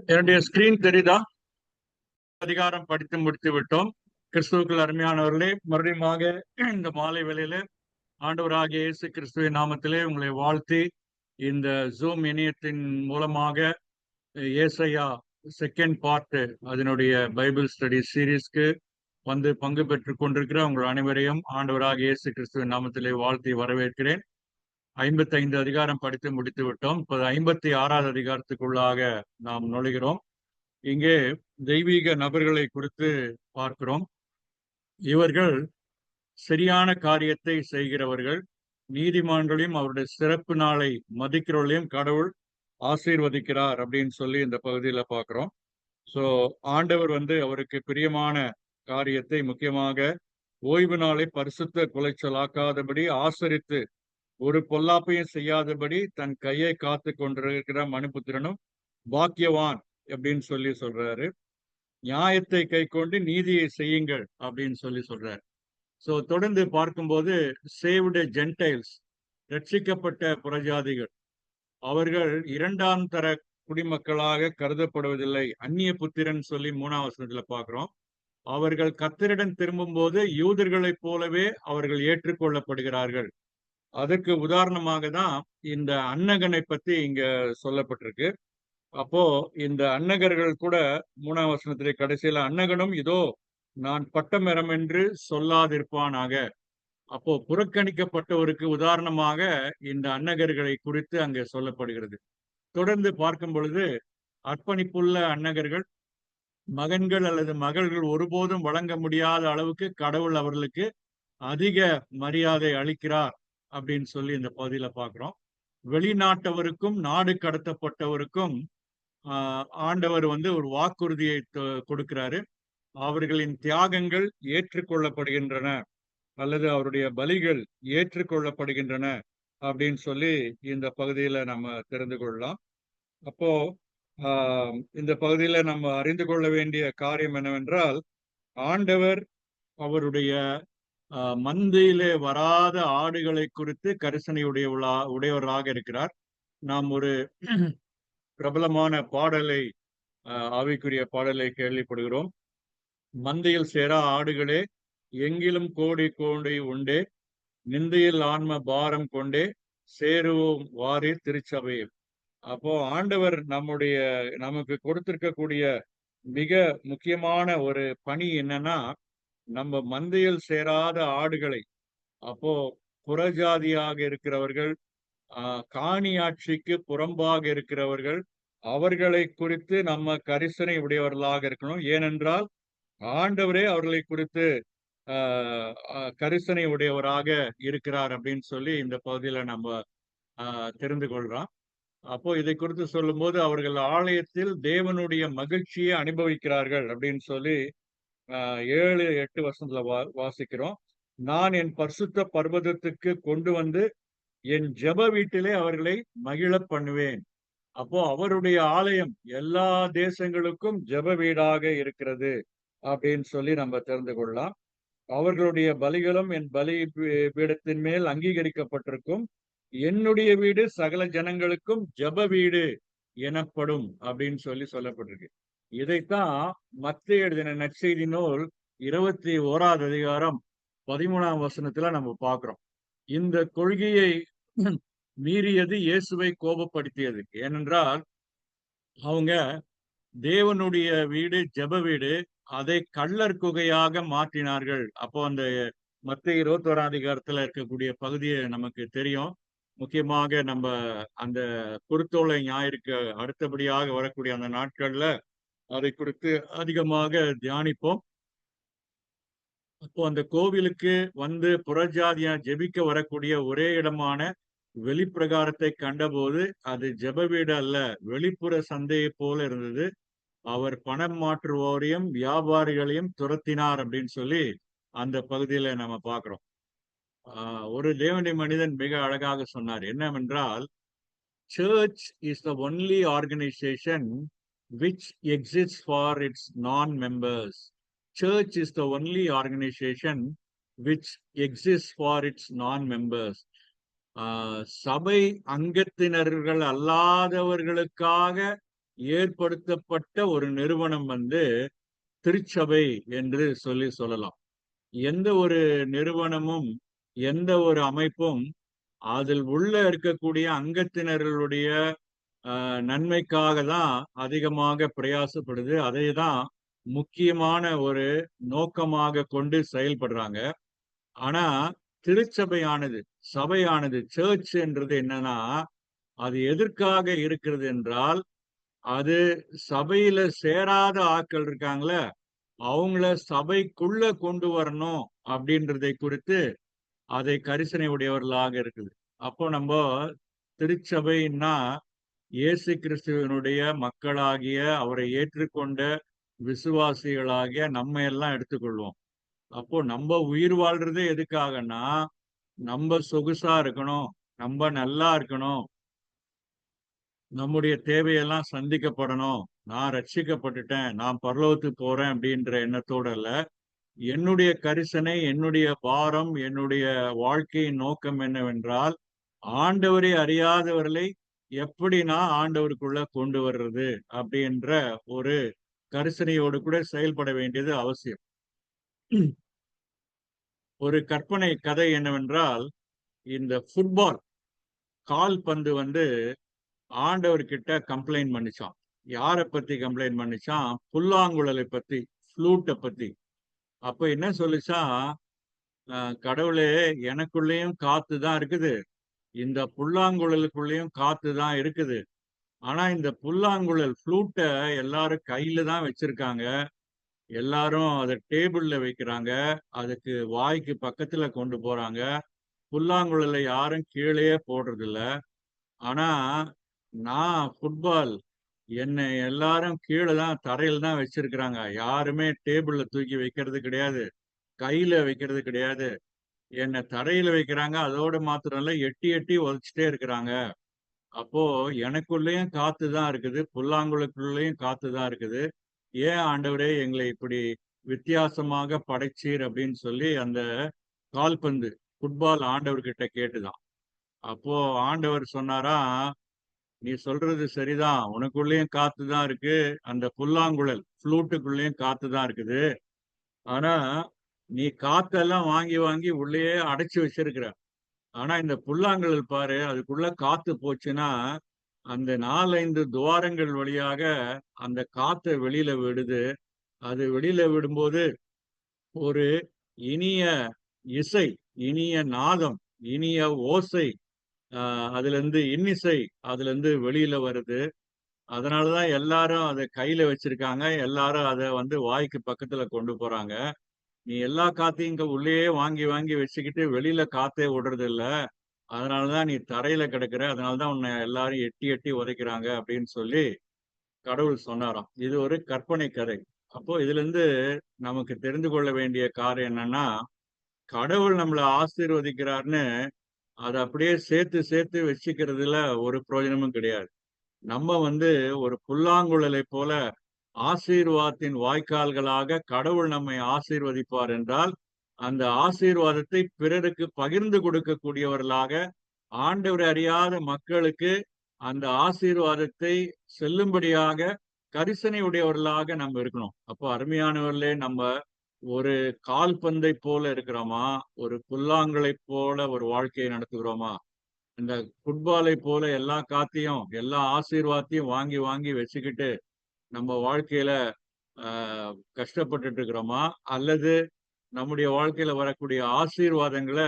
என்னுடைய ஸ்கிரீன் தெரியுதா? அதிகாரம் படித்து முடித்து விட்டோம். கிறிஸ்துவுக்குள் அருமையானவர்களே, மறுபடியுமாக இந்த மாலை வேளையில ஆண்டவராகிய இயேசு கிறிஸ்துவின் நாமத்திலே உங்களை வாழ்த்தி இந்த ஜூம் இணையத்தின் மூலமாக ஏசாயா செகண்ட் பார்ட் அதனுடைய பைபிள் ஸ்டடி சீரீஸ்க்கு வந்து பங்கு பெற்றுக் கொண்டிருக்கிற உங்கள் அனைவரையும் ஆண்டவராகிய இயேசு கிறிஸ்துவின் நாமத்திலே வாழ்த்தி வரவேற்கிறேன். 55 அதிகாரம் படித்து முடித்து விட்டோம். இப்போது 56வது அதிகாரத்துக்குள்ளாக நாம் நுழைகிறோம். இங்கே தெய்வீக நபர்களை குறித்து பார்க்கிறோம். இவர்கள் சரியான காரியத்தை செய்கிறவர்கள், நீதிமான்களையும் அவருடைய சிறப்பு நாளை மதிக்கிறவர்களையும் கடவுள் ஆசீர்வதிக்கிறார் அப்படின்னு சொல்லி இந்த பகுதியில பார்க்கிறோம். ஸோ ஆண்டவர் அவருக்கு பிரியமான காரியத்தை முக்கியமாக ஓய்வு நாளை பரிசுத்த குலைச்சலாக்காதபடி ஆசரித்து ஒரு பொல்லாப்பையும் செய்யாதபடி தன் கையை காத்து கொண்டிருக்கிற மனுபுத்திரனும் பாக்கியவான் அப்படின்னு சொல்லி சொல்றாரு. நியாயத்தை கை கொண்டு நீதியை செய்யுங்கள் அப்படின்னு சொல்லி சொல்றாரு. சோ தொடர்ந்து பார்க்கும்போது சேவ்டு ஜென்டைல்ஸ், ரட்சிக்கப்பட்ட புறஜாதிகள், அவர்கள் இரண்டாம் தர குடிமக்களாக கருதப்படுவதில்லை. அந்நிய புத்திரன் சொல்லி 3ஆம் வசனத்துல பார்க்கிறோம். அவர்கள் கர்த்தரிடம் திரும்பும் போது யூதர்களைப் போலவே அவர்கள் ஏற்றுக்கொள்ளப்படுகிறார்கள். அதற்கு உதாரணமாக தான் இந்த அன்னகனை பத்தி இங்க சொல்லப்பட்டிருக்கு. அப்போ இந்த அன்னகர்கள் கூட 3ஆம் வசனத்திலே கடைசியில அன்னகனும் இதோ நான் பட்டமரம் என்று சொல்லாதிருப்பானாக. அப்போ புறக்கணிக்கப்பட்டவருக்கு உதாரணமாக இந்த அன்னகர்களை குறித்து அங்கே சொல்லப்படுகிறது. தொடர்ந்து பார்க்கும் பொழுது அர்ப்பணிப்புள்ள அன்னகர்கள், மகன்கள் அல்லது மகள்கள் ஒருபோதும் வழங்க முடியாத அளவுக்கு கடவுள் அவர்களுக்கு அதிக மரியாதை அளிக்கிறார் அப்படின்னு சொல்லி இந்த பகுதியில பார்க்கிறோம். வெளிநாட்டவருக்கும் நாடு கடத்தப்பட்டவருக்கும் ஆண்டவர் ஒரு வாக்குறுதியை கொடுக்கிறாரு. அவர்களின் தியாகங்கள் ஏற்றுக்கொள்ளப்படுகின்றன அல்லது அவருடைய பலிகள் ஏற்றுக்கொள்ளப்படுகின்றன அப்படின்னு சொல்லி இந்த பகுதியில நம்ம தெரிந்து கொள்ளலாம். அப்போ இந்த பகுதியில நம்ம அறிந்து கொள்ள வேண்டிய காரியம் என்னவென்றால், ஆண்டவர் அவருடைய மந்தையிலே வராத ஆடுகளை குறித்து கரிசனை உடையவராக இருக்கிறார். நாம் ஒரு பிரபலமான பாடலை, ஆவிக்குரிய பாடலை கேள்விப்படுகிறோம். மந்தையில் சேரா ஆடுகளே, எங்கிலும் கோடி கோடி உண்டே, நிந்தையில் ஆன்ம பாரம் கொண்டே சேருவோம் வாரி திருச்சபையே. அப்போ ஆண்டவர் நமக்கு கொடுத்திருக்கக்கூடிய மிக முக்கியமான ஒரு பணி என்னன்னா, நம்ம மந்தையில் சேராத ஆடுகளை, அப்போ புறஜாதியாக இருக்கிறவர்கள், காணியாட்சிக்கு புறம்பாக இருக்கிறவர்கள், அவர்களை குறித்து நம்ம கரிசனை உடையவர்களாக இருக்கணும். ஏனென்றால் ஆண்டவரே அவர்களை குறித்து கரிசனை உடையவராக இருக்கிறார் அப்படின்னு சொல்லி இந்த பகுதியில நம்ம தெரிந்து கொள்றோம். அப்போ இதை குறித்து சொல்லும் போது அவர்கள் ஆலயத்தில் தேவனுடைய மகிழ்ச்சியை அனுபவிக்கிறார்கள் அப்படின்னு சொல்லி 7-8 வசனத்துல வாசிக்கிறோம். நான் என் பரிசுத்த பர்வதத்துக்கு கொண்டு வந்து என் ஜெப வீட்டிலே அவர்களை மகிழ பண்ணுவேன். அப்போ அவருடைய ஆலயம் எல்லா தேசங்களுக்கும் ஜெப வீடாக இருக்கிறது அப்படின்னு சொல்லி நம்ம தெரிந்து கொள்ளலாம். அவர்களுடைய பலிகளும் என் பலி பீடத்தின் மேல் அங்கீகரிக்கப்பட்டிருக்கும். என்னுடைய வீடு சகல ஜனங்களுக்கும் ஜெப வீடு எனப்படும் அப்படின்னு சொல்லி சொல்லப்பட்டிருக்கு. இதைத்தான் மத்தேயு எழுதின நற்செய்தி நூல் 21வது அதிகாரம் 13ஆம் வசனத்துல நம்ம பார்க்கிறோம். இந்த கொள்கையை மீறியது இயேசுவை கோபப்படுத்தியது. ஏனென்றால் அவங்க தேவனுடைய வீடு ஜெப வீடு, அதை கள்ளர் குகையாக மாற்றினார்கள். அப்போ அந்த மத்தேயு 21ஆம் அதிகாரத்துல இருக்கக்கூடிய பகுதியை நமக்கு தெரியும். முக்கியமாக நம்ம அந்த குருத்தோலை ஞாயிற்கு அடுத்தபடியாக வரக்கூடிய அந்த நாட்கள்ல அதை குறித்து அதிகமாக தியானிப்போம். அப்போ அந்த கோவிலுக்கு புறஜாதியா ஜெபிக்க வரக்கூடிய ஒரே இடமான வெளிப்பிரகாரத்தை கண்டபோது அது ஜெப வீடு அல்ல, வெளிப்புற சந்தையை போல இருந்தது. அவர் பணம் மாற்றுவோரையும் வியாபாரிகளையும் துரத்தினார் அப்படின்னு சொல்லி அந்த பகுதியில நம்ம பார்க்கிறோம். ஒரு தேவனுடைய மனிதன் மிக அழகாக சொன்னார் என்னவென்றால், church is the only organization which exists for its non-members. Church is the only organization which exists for its non-members. சபை அங்கத்தினர்கள் அல்லாதவர்களுக்காக ஏற்படுத்தப்பட்ட ஒரு நிறுவனம் வந்து திருச்சபை என்று சொல்லலாம். எந்த ஒரு நிறுவனமும், எந்த ஒரு அமைப்பும் அதில் உள்ள இருக்கக்கூடிய அங்கத்தினர்களுடைய நன்மைக்காக தான் அதிகமாக பிரயாசப்படுது. அதை தான் முக்கியமான ஒரு நோக்கமாக கொண்டு செயல்படுறாங்க. ஆனா, திருச்சபையானது, சபையானது, சர்ச் என்றது என்னன்னா, அது எதற்காக இருக்கிறது என்றால், அது சபையில சேராத ஆட்கள் இருக்காங்கல்ல, அவங்கள சபைக்குள்ள கொண்டு வரணும் அப்படின்றதை குறித்து அதை கரிசனை உடையவர்களாக இருக்குது. அப்போ நம்ப திருச்சபைன்னா, இயேசு கிறிஸ்துவினுடைய மக்களாகிய, அவரை ஏற்றுக்கொண்ட விசுவாசிகளாகிய நம்ம எல்லாம் எடுத்துக்கொள்வோம். அப்போ நம்ப உயிர் வாழ்றதே எதுக்காகன்னா, நம்ப சொகுசா இருக்கணும், நம்ப நல்லா இருக்கணும், நம்முடைய தேவையெல்லாம் சந்திக்கப்படணும், நான் ரட்சிக்கப்பட்டுட்டேன், நான் பரலோகத்துக்கு போறேன் அப்படின்ற எண்ணத்தோட இல்ல. என்னுடைய கரிசனை, என்னுடைய பாரம், என்னுடைய வாழ்க்கையின் நோக்கம் என்னவென்றால், ஆண்டவரை அறியாதவர்களை எப்படி நான் ஆண்டவருக்குள்ள கொண்டு வர்றது? அப்படின்ற ஒரு கரிசனையோடு கூட செயல்பட வேண்டியது அவசியம். ஒரு கற்பனை கதை என்னவென்றால், இந்த ஃபுட்பால் கால்பந்து வந்து ஆண்டவர்கிட்ட கம்ப்ளைண்ட் பண்ணுச்சாம். யார பத்தி கம்ப்ளைண்ட் பண்ணுச்சாம்? புல்லாங்குழலை பத்தி, ஃப்ளூட்ட பத்தி. அப்ப என்ன சொல்லுச்சாம், கடவுளே எனக்குள்ளேயும் காத்து தான் இருக்குது. இந்த புல்லாங்குழலுக்குள்ளேயும் காத்து தான் இருக்குது. ஆனா இந்த புல்லாங்குழல் ஃப்ளூட்ட எல்லாரும் கையில தான் வச்சிருக்காங்க. எல்லாரும் அத டேபிள்ல வைக்கிறாங்க. அதுக்கு வாய்க்கு பக்கத்துல கொண்டு போறாங்க. புல்லாங்குழல யாரும் கீழயே போடுறதில்ல. ஆனா நான் ஃபுட்பால் என்னை எல்லாரும் கீழ தான் தரையில தான் வச்சிருக்கிறாங்க. யாருமே டேபிள்ல தூக்கி வைக்கிறது கிடையாது. கையில வைக்கிறது கிடையாது. என்ன தரையில வைக்கிறாங்க. அதோட மாத்திரம் இல்ல, எட்டி எட்டி உதைச்சுட்டே இருக்கிறாங்க. அப்போ எனக்குள்ளேயும் காத்து தான் இருக்குது. புல்லாங்குழலுக்குள்ளேயும் காத்து தான் இருக்குது. ஏன் ஆண்டவரே எங்களை இப்படி வித்தியாசமாக படைச்சீர் அப்படின்னு சொல்லி அந்த கால்பந்து, ஃபுட்பால் ஆண்டவர்கிட்ட கேட்டுதாம். அப்போ ஆண்டவர் சொன்னாராம், "நீ சொல்றது சரிதான். உனக்குள்ளேயும் காத்து தான் இருக்கு. அந்த புல்லாங்குழல், ஃப்ளூட்டுக்குள்ளேயும் காத்து தான் இருக்குது. ஆனா, நீ காத்தெல்லாம் வாங்கி வாங்கி உள்ளேயே அடைச்சு வச்சிருக்கிற. ஆனா இந்த புல்லாங்குழல் பாரு, அதுக்குள்ள காத்து போச்சுன்னா, அந்த 4, 5 துவாரங்கள் வழியாக அந்த காத்த வெளியில விடுது. அது வெளியில விடும்போது, ஒரு இனிய இசை, இனிய நாதம், இனிய ஓசை, அ அதிலிருந்து இன்னிசை அதிலிருந்து வெளியில வருது. அதனால தான் எல்லாரும் அத கையில வச்சிருக்காங்க. எல்லாரும் அத வந்து வாய்க்கு பக்கத்துல கொண்டு போறாங்க. நீ எல்லா காத்தையும் இங்க உள்ளேயே வாங்கி வாங்கி வச்சுக்கிட்டு வெளியில காத்தே விடுறதில்ல. அதனால தான் நீ தரையில கிடக்குற. அதனால தான் உன்னை எல்லாரும் எட்டி எட்டி உதைக்கிறாங்க அப்படின்னு சொல்லி கடவுள் சொன்னாராம். இது ஒரு கற்பனை கதை. அப்போ இதிலிருந்து நமக்கு தெரிந்து கொள்ள வேண்டிய காரியம் என்னன்னா, கடவுள் நம்மள ஆசீர்வதிக்கிறார்ன்னு அத அப்படியே சேர்த்து சேர்த்து வச்சுக்கிறதுல ஒரு பிரயோஜனமும் கிடையாது. நம்ம வந்து ஒரு புல்லாங்குழலைப் போல ஆசீர்வாதத்தின் வாய்க்கால்களாக கடவுள் நம்மை ஆசீர்வதிப்பார் என்றால், அந்த ஆசீர்வாதத்தை பிறருக்கு பகிர்ந்து கொடுக்கக்கூடியவர்களாக, ஆண்டவரை அறியாத மக்களுக்கு அந்த ஆசீர்வாதத்தை செல்லும்படியாக கரிசனை உடையவர்களாக நம்ம இருக்கணும். அப்போ அருமையானவர்களே, நம்ம ஒரு கால்பந்தை போல இருக்கிறோமா? ஒரு புல்லாங்குழலைப் போல ஒரு வாழ்க்கையை நடத்துகிறோமா? இந்த ஃபுட்பாலை போல எல்லா காத்தையும், எல்லா ஆசீர்வாதத்தையும் வாங்கி வாங்கி வச்சுக்கிட்டு, நம்ம வாழ்க்கையில அ கஷ்டப்பட்டுட்டு இருக்கிறோமா? அல்லது நம்முடைய வாழ்க்கையில வரக்கூடிய ஆசீர்வாதங்கள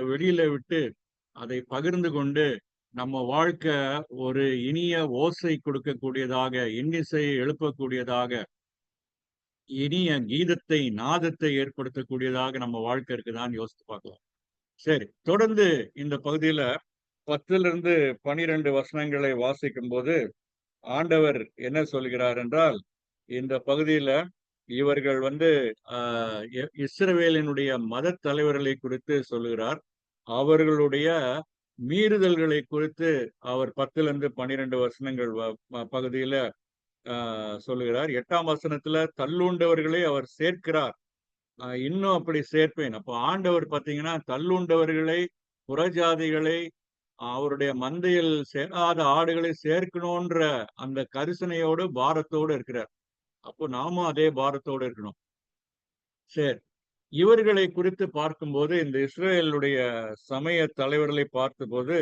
வெளியில விட்டு, அதை பகிர்ந்து கொண்டு, நம்ம வாழ்க்கை ஒரு இனிய ஓசை கொடுக்கக்கூடியதாக, இன்னிசையை எழுப்பக்கூடியதாக, இனிய கீதத்தை, நாதத்தை ஏற்படுத்தக்கூடியதாக நம்ம வாழ்க்கை இருக்குதான்னு யோசித்து பார்க்கலாம். சரி, தொடர்ந்து இந்த பகுதியில 10லிருந்து 12 வசனங்களை வாசிக்கும்போது, ஆண்டவர் என்ன சொல்கிறார் என்றால், இந்த பகுதியில இவர்கள் வந்து அ இஸ்ரவேலினுடைய மதத் தலைவர்களை குறித்து சொல்லுகிறார். அவர்களுடைய மீறுதல்களை குறித்து அவர் 10லிருந்து 12 வசனங்கள் பகுதியில சொல்லுகிறார். 8ஆம் வசனத்துல தள்ளுண்டவர்களை அவர் சேர்க்கிறார். இன்னும் அப்படி சேர்ப்பேன். அப்போ ஆண்டவர் பார்த்தீங்கன்னா, தள்ளுண்டவர்களை, புறஜாதிகளை அவருடைய மந்தையில் சேராத ஆடுகளை சேர்க்கணும்ன்ற அந்த கரிசனையோடு பாரத்தோடு இருக்கிறார். அப்போ நாமும் அதே பாரத்தோடு இருக்கணும். சரி, இவர்களை குறித்து பார்க்கும்போது இந்த இஸ்ரேலுடைய சமய தலைவர்களை பார்த்தபோது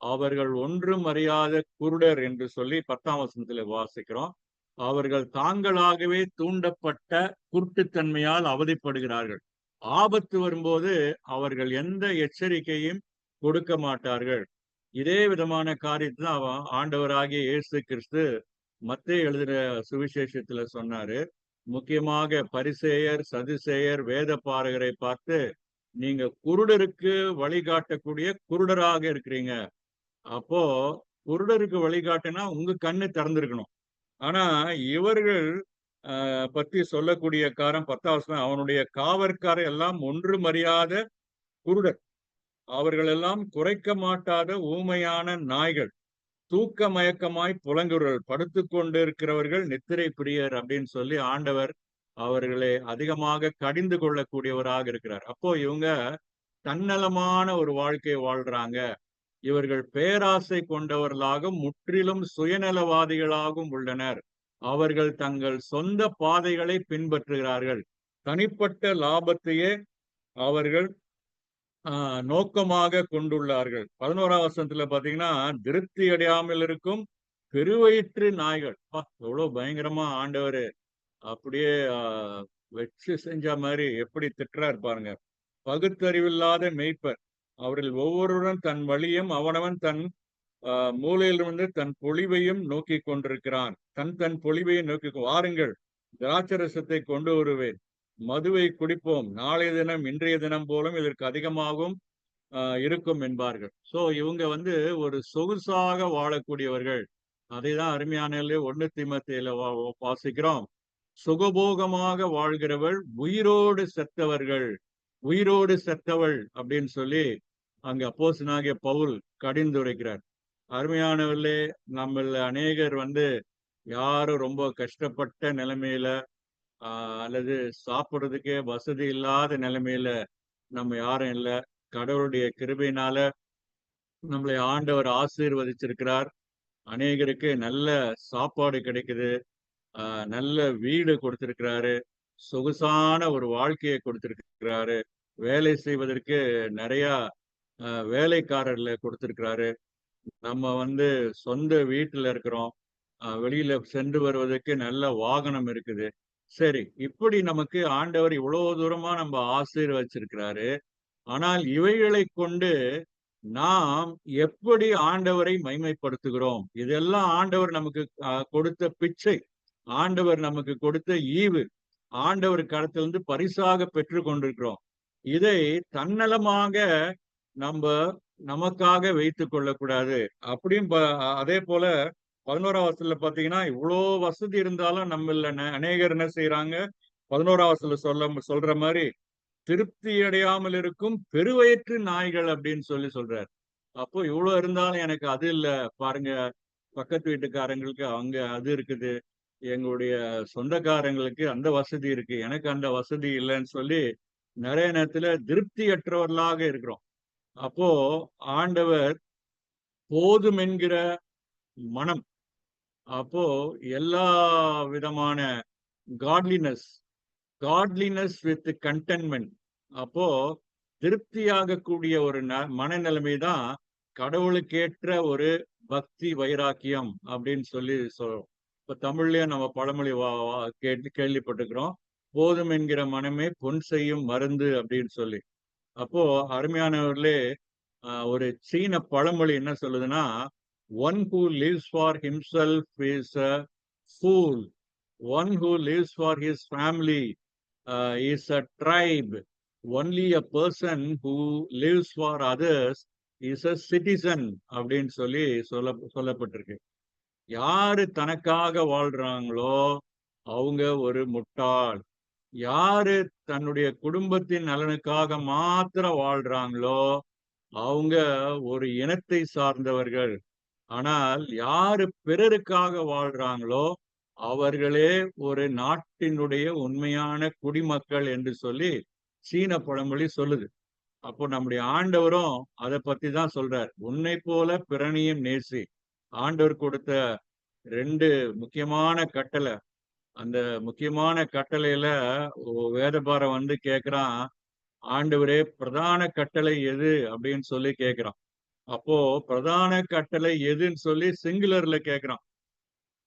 அவர்கள் ஒன்றும் அறியாத குருடர் என்று சொல்லி 10ஆம் வசனத்தில் வாசிக்கிறோம். அவர்கள் தாங்களாகவே தூண்டப்பட்ட குருட்டுத்தன்மையால் அவதிப்படுகிறார்கள். ஆபத்து வரும்போது அவர்கள் எந்த எச்சரிக்கையும் கொடுக்க மாட்டார்கள். இதே விதமான காரியத்தை தான் ஆண்டவராகிய இயேசு கிறிஸ்து மத்தேயு எழுதின சுவிசேஷத்துல சொன்னாரு. முக்கியமாக பரிசேயர், சதுசேயர், வேத பாரகரை பார்த்து, நீங்க குருடருக்கு வழிகாட்டக்கூடிய குருடராக இருக்கிறீங்க. அப்போ குருடருக்கு வழிகாட்டினா உங்க கண்ணு திறந்திருக்கணும். ஆனா இவர்கள் பத்தி சொல்லக்கூடிய காரம் 10ஆம் வசனம், அவனுடைய காவற்காரர் எல்லாம் ஒன்றும் அறியாத குருடர். அவர்கள் எல்லாம் குறைக்க மாட்டாத ஊமையான நாய்கள். தூக்க மயக்கமாய் புலங்குறவர்கள், படுத்துக் கொண்டிருக்கிறவர்கள் நித்திரை பிரியர் அப்படின்னு சொல்லி ஆண்டவர் அவர்களை அதிகமாக கடிந்து கொள்ளக்கூடியவராக இருக்கிறார். அப்போ இவங்க தன்னலமான ஒரு வாழ்க்கையை வாழ்றாங்க. இவர்கள் பேராசை கொண்டவர்களாகவும் முற்றிலும் சுயநலவாதிகளாகவும் உள்ளனர். அவர்கள் தங்கள் சொந்த பாதைகளை பின்பற்றுகிறார்கள். தனிப்பட்ட லாபத்தையே அவர்கள் நோக்கமாக கொண்டுள்ளார்கள். 11ஆம் வசனத்துல பாத்தீங்கன்னா, திருப்தி அடையாமல் இருக்கும் பெருவயிற்று நாய்கள். எவ்வளவு பயங்கரமா ஆண்டவர் அப்படியே வச்சு செஞ்ச மாதிரி எப்படி திட்டுறாரு பாருங்க. பகுத்தறிவில்லாத மேய்ப்பர், அவர்கள் ஒவ்வொருவரும் தன் வழியும் அவனவன் தன் மூலையிலிருந்து தன் பொழிவையும் நோக்கி கொண்டிருக்கிறான். தன் பொழிவையை நோக்கி வாருங்கள், திராட்சரசத்தை கொண்டு வருவேன், மதுவை குடிப்போம், நாளைய தினம் இன்றைய தினம் போலும் இதற்கு அதிகமாகவும் இருக்கும் என்பார்கள். சோ இவங்க வந்து ஒரு சொகுசாக வாழக்கூடியவர்கள். அதைதான் அருமையான 1 தீமோத்தேயுல வாசிக்கிறோம். சுகபோகமாக வாழ்கிறவள் உயிரோடு செத்தவர்கள், உயிரோடு செத்தவள் அப்படின்னு சொல்லி அங்க அப்போஸ்தலனாகிய பவுல் கடிந்துரைக்கிறார். அருமையானவர்களே, நம்மள அநேகர் வந்து யாரும் ரொம்ப கஷ்டப்பட்ட நிலைமையில அல்லது சாப்பிடுறதுக்கே வசதி இல்லாத நிலைமையில நம்ம யாரும் இல்ல. கடவுளுடைய கிருபையினால நம்மளை ஆண்டவர் ஆசீர்வதிச்சிருக்கிறார். அநேகருக்கு நல்ல சாப்பாடு கிடைக்குது, நல்ல வீடு கொடுத்திருக்கிறாரு, சொகுசான ஒரு வாழ்க்கையை கொடுத்திருக்கிறாரு, வேலை செய்வதற்கு நிறைய வேலைக்காரர்களை கொடுத்திருக்கிறாரு. நம்ம வந்து சொந்த வீட்டுல இருக்கிறோம், வெளியில சென்று வருவதற்கு நல்ல வாகனம் இருக்குது. சரி, இப்படி நமக்கு ஆண்டவர் இவ்வளவு தூரமா நம்ம ஆசீர்வதிச்சிருக்கிறாரு. ஆனால் இவைகளை கொண்டு நாம் எப்படி ஆண்டவரை மைமைப்படுத்துகிறோம்? இதெல்லாம் ஆண்டவர் நமக்கு கொடுத்த பிச்சை, ஆண்டவர் நமக்கு கொடுத்த ஈவு, ஆண்டவர் கரத்திலிருந்து பரிசாக பெற்று கொண்டிருக்கிறோம். இதை தன்னலமாக நம்ம நமக்காக வைத்துக் கொள்ளக்கூடாது. அப்படியும் அதே போல 11ஆம் வசனத்துல பாத்தீங்கன்னா, இவ்வளோ வசதி இருந்தாலும் நம்மள அநேகர் என்ன செய்யறாங்க? 11ஆம் வசனத்துல சொல்ற மாதிரி திருப்தி அடையாமல் இருக்கும் பெருவயிற்று நாய்கள் அப்படின்னு சொல்றார். அப்போ இவ்வளவு இருந்தாலும் எனக்கு அது இல்ல பாருங்க, பக்கத்து வீட்டுக்காரங்களுக்கு அங்க அது இருக்குது, எங்களுடைய சொந்தக்காரங்களுக்கு அந்த வசதி இருக்கு, எனக்கு அந்த வசதி இல்லைன்னு சொல்லி நிறைய நேரத்துல திருப்தியற்றவர்களாக இருக்கிறோம். அப்போ ஆண்டவர் போதும் என்கிற மனம், அப்போ எல்லா விதமான காட்லினஸ், காட்லினஸ் வித் கண்டென்மெண்ட், அப்போ திருப்தியாக கூடிய ஒரு மனநிலைமை தான் கடவுளுக்கேற்ற ஒரு பக்தி வைராக்கியம் அப்படின்னு சொல்லி சொல்றோம். இப்ப தமிழ்லயே நம்ம பழமொழி கேள்விப்பட்டிருக்கிறோம், போதும் என்கிற மனமே பொன் செய்யும் மருந்து அப்படின்னு சொல்லி. அப்போ அருமையானவர்களே, ஒரு சீன பழமொழி என்ன சொல்லுதுன்னா, one who lives for himself is a pool, one who lives for his family is a try, only a person who lives for others is a citizen அப்படின்னு சொல்லி சொல்லப்பட்டிருக்கு. யாரு தனக்காக வாழ்றாங்களோ அவங்க ஒரு முட்டாள். யாரு தன்னுடைய குடும்பத்தின் நலனுக்காக மாத்திரம் வாழ்றாங்களோ அவங்க ஒரு இனத்தை சார்ந்தவர்கள். ஆனால் யாரு பிறருக்காக வாழ்றாங்களோ அவர்களே ஒரு நாட்டினுடைய உண்மையான குடிமக்கள் என்று சொல்லி சீன பழமொழி சொல்லுது. அப்போ நம்முடைய ஆண்டவரும் அதை பத்தி தான் சொல்றார். உன்னை போல பிறனையும் நேசி. ஆண்டவர் கொடுத்த 2 முக்கியமான கட்டளை. அந்த முக்கியமான கட்டளையில வேதபாரன் வந்து கேட்கிறான், ஆண்டவரே பிரதான கட்டளை எது அப்படின்னு சொல்லி கேட்கிறான். அப்போ பிரதான கட்டளை எதுன்னு சொல்லி சிங்குலர்ல கேட்கிறான்.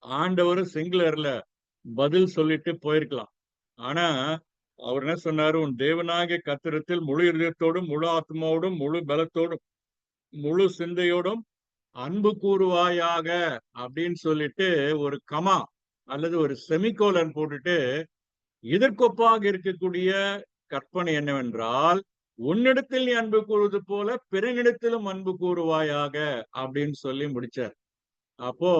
ஆண்டவர் சிங்குலர்ல பதில் சொல்லிட்டு போயிருக்கலாம். ஆனா அவர் என்ன சொன்னாரு, உன் தேவனாகிய கர்த்தரிடத்தில் முழு இதயத்தோடும் முழு ஆத்மாவோடும் முழு பலத்தோடும் முழு சிந்தையோடும் அன்பு கூறுவாயாக அப்படின்னு சொல்லிட்டு ஒரு கமா அல்லது ஒரு செமிகோலன் போட்டுட்டு, இதற்கொப்பாக இருக்கக்கூடிய கற்பனை என்னவென்றால், உன்னிடத்தில் நீ அன்பு கூறுவது போல பிறனிடத்திலும் அன்பு கூறுவாயாக அப்படின்னு சொல்லி முடிச்சார். அப்போ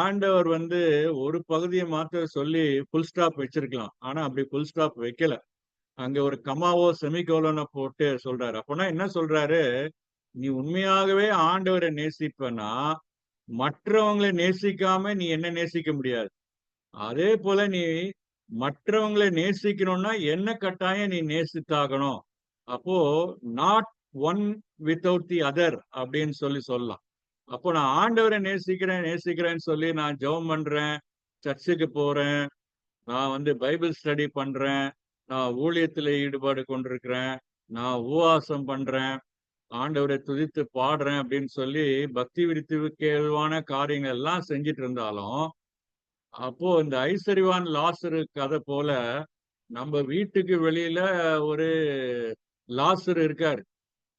ஆண்டவர் வந்து ஒரு பகுதியை மாத்திரம் சொல்லி புல் ஸ்டாப் வச்சிருக்கலாம். ஆனா அப்படி புல் ஸ்டாப் வைக்கல. அங்க ஒரு கமாவோ செமிகோலனோ போட்டு சொல்றாரு. அப்போனா என்ன சொல்றாரு, நீ உண்மையாகவே ஆண்டவரை நேசிப்பன்னா மற்றவங்களை நேசிக்காம நீ என்ன நேசிக்க முடியாது. அதே போல நீ மற்றவங்களை நேசிக்கணும்னா என்ன கட்டாயம் நீ நேசித்தாகணும். அப்போ not one without the other அப்படின்னு சொல்லி சொல்லலாம். அப்போ நான் ஆண்டவரை நேசிக்கிறேன் நேசிக்கிறேன்னு சொல்லி நான் ஜெபம் பண்றேன், சர்ச்சுக்கு போறேன், நான் வந்து பைபிள் ஸ்டடி பண்றேன், நான் ஊழியத்துல ஈடுபாடு கொண்டிருக்கிறேன், நான் உபவாசம் பண்றேன், ஆண்டவரை துதித்து பாடுறேன் அப்படின்னு சொல்லி பக்தி விருத்திக்கு ஏதுவான காரியங்கள் எல்லாம் செஞ்சுட்டு இருந்தாலும், அப்போ இந்த ஐஸ்வர்யவான் லாசரு கதை போல நம்ம வீட்டுக்கு வெளியில ஒரு லாசர் இருக்காரு.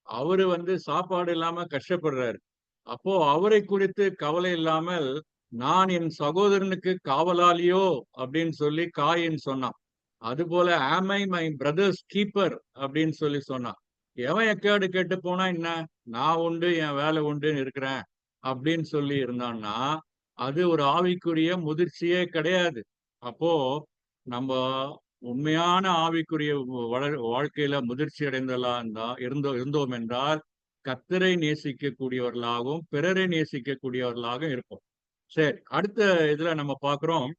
அவரு வந்து சாப்பாடு இல்லாம கஷ்டப்படுறாரு. அப்போ அவரை குறித்து கவலை இல்லாமல், நான் என் சகோதரனுக்கு காவலாளியோ அப்படின்னு சொல்லி காயின் சொன்னான். அதுபோல ஆம் ஐ மை பிரதர்ஸ் கீப்பர் அப்படின்னு சொல்லி சொன்னான். எவன் எக்கேடு கெட்டு போனா என்ன, நான் உண்டு என் வேலை உண்டுன்னு இருக்கிறேன் அப்படின்னு சொல்லி இருந்தான்னா, அது ஒரு ஆவிக்குரிய முதிர்ச்சியே கிடையாது. அப்போ நம்ம உண்மையான ஆவிக்குரிய வாழ்க்கையில முதிர்ச்சி இருந்தோம் என்றால், கர்த்தரை நேசிக்கக்கூடியவர்களாகவும் பிறரை நேசிக்கக்கூடியவர்களாகவும் இருப்போம். சரி, அடுத்த இதுல நம்ம பார்க்கிறோம்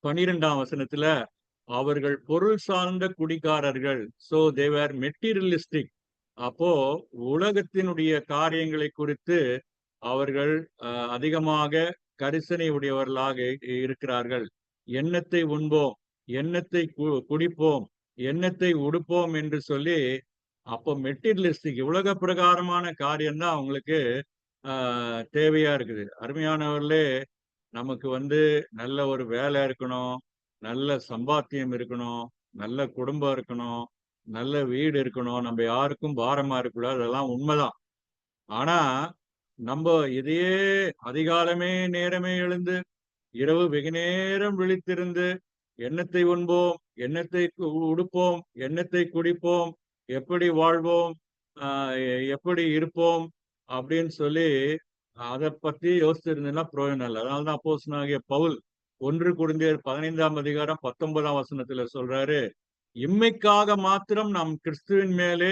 12ஆம் வசனத்துல, அவர்கள் பொருள் சார்ந்த குடிகாரர்கள். So they where materialistic. அப்போ உலகத்தினுடைய காரியங்களை குறித்து அவர்கள் அதிகமாக கரிசனை உடையவர்களாக இருக்கிறார்கள். எண்ணத்தை உண்போம், எண்ணத்தை குடிப்போம், எண்ணத்தை உடுப்போம் என்று சொல்லி, அப்போ மெட்டீரியலிஸ்டிக் உலக பிரகாரமான காரியம் தான் அவங்களுக்கு தேவையா இருக்குது. அருமையானவர்களே, நமக்கு வந்து நல்ல ஒரு வேலை இருக்கணும், நல்ல சம்பாத்தியம் இருக்கணும், நல்ல குடும்பம் இருக்கணும், நல்ல வீடு இருக்கணும், நம்ம யாருக்கும் பாரமா இருக்கக்கூடாது. அதெல்லாம் உண்மைதான். ஆனா நம்ம இதையே அதிகாலமே நேரமே எழுந்து இரவு வெகு நேரம் விழித்திருந்து எண்ணத்தை உண்போம், எண்ணத்தை உடுப்போம், எண்ணத்தை குடிப்போம், எப்படி வாழ்வோம், எப்படி இருப்போம் அப்படின்னு சொல்லி அதை பத்தி யோசிச்சிருந்தீங்கன்னா பிரயோஜனம் இல்லை. அதனாலதான் அப்போஸ்தலனாகிய பவுல் 1 கொரிந்தியர் 15ஆம் அதிகாரம் 19ஆம் வசனத்துல சொல்றாரு, இம்மைக்காக மாத்திரம் நாம் கிறிஸ்துவின் மேலே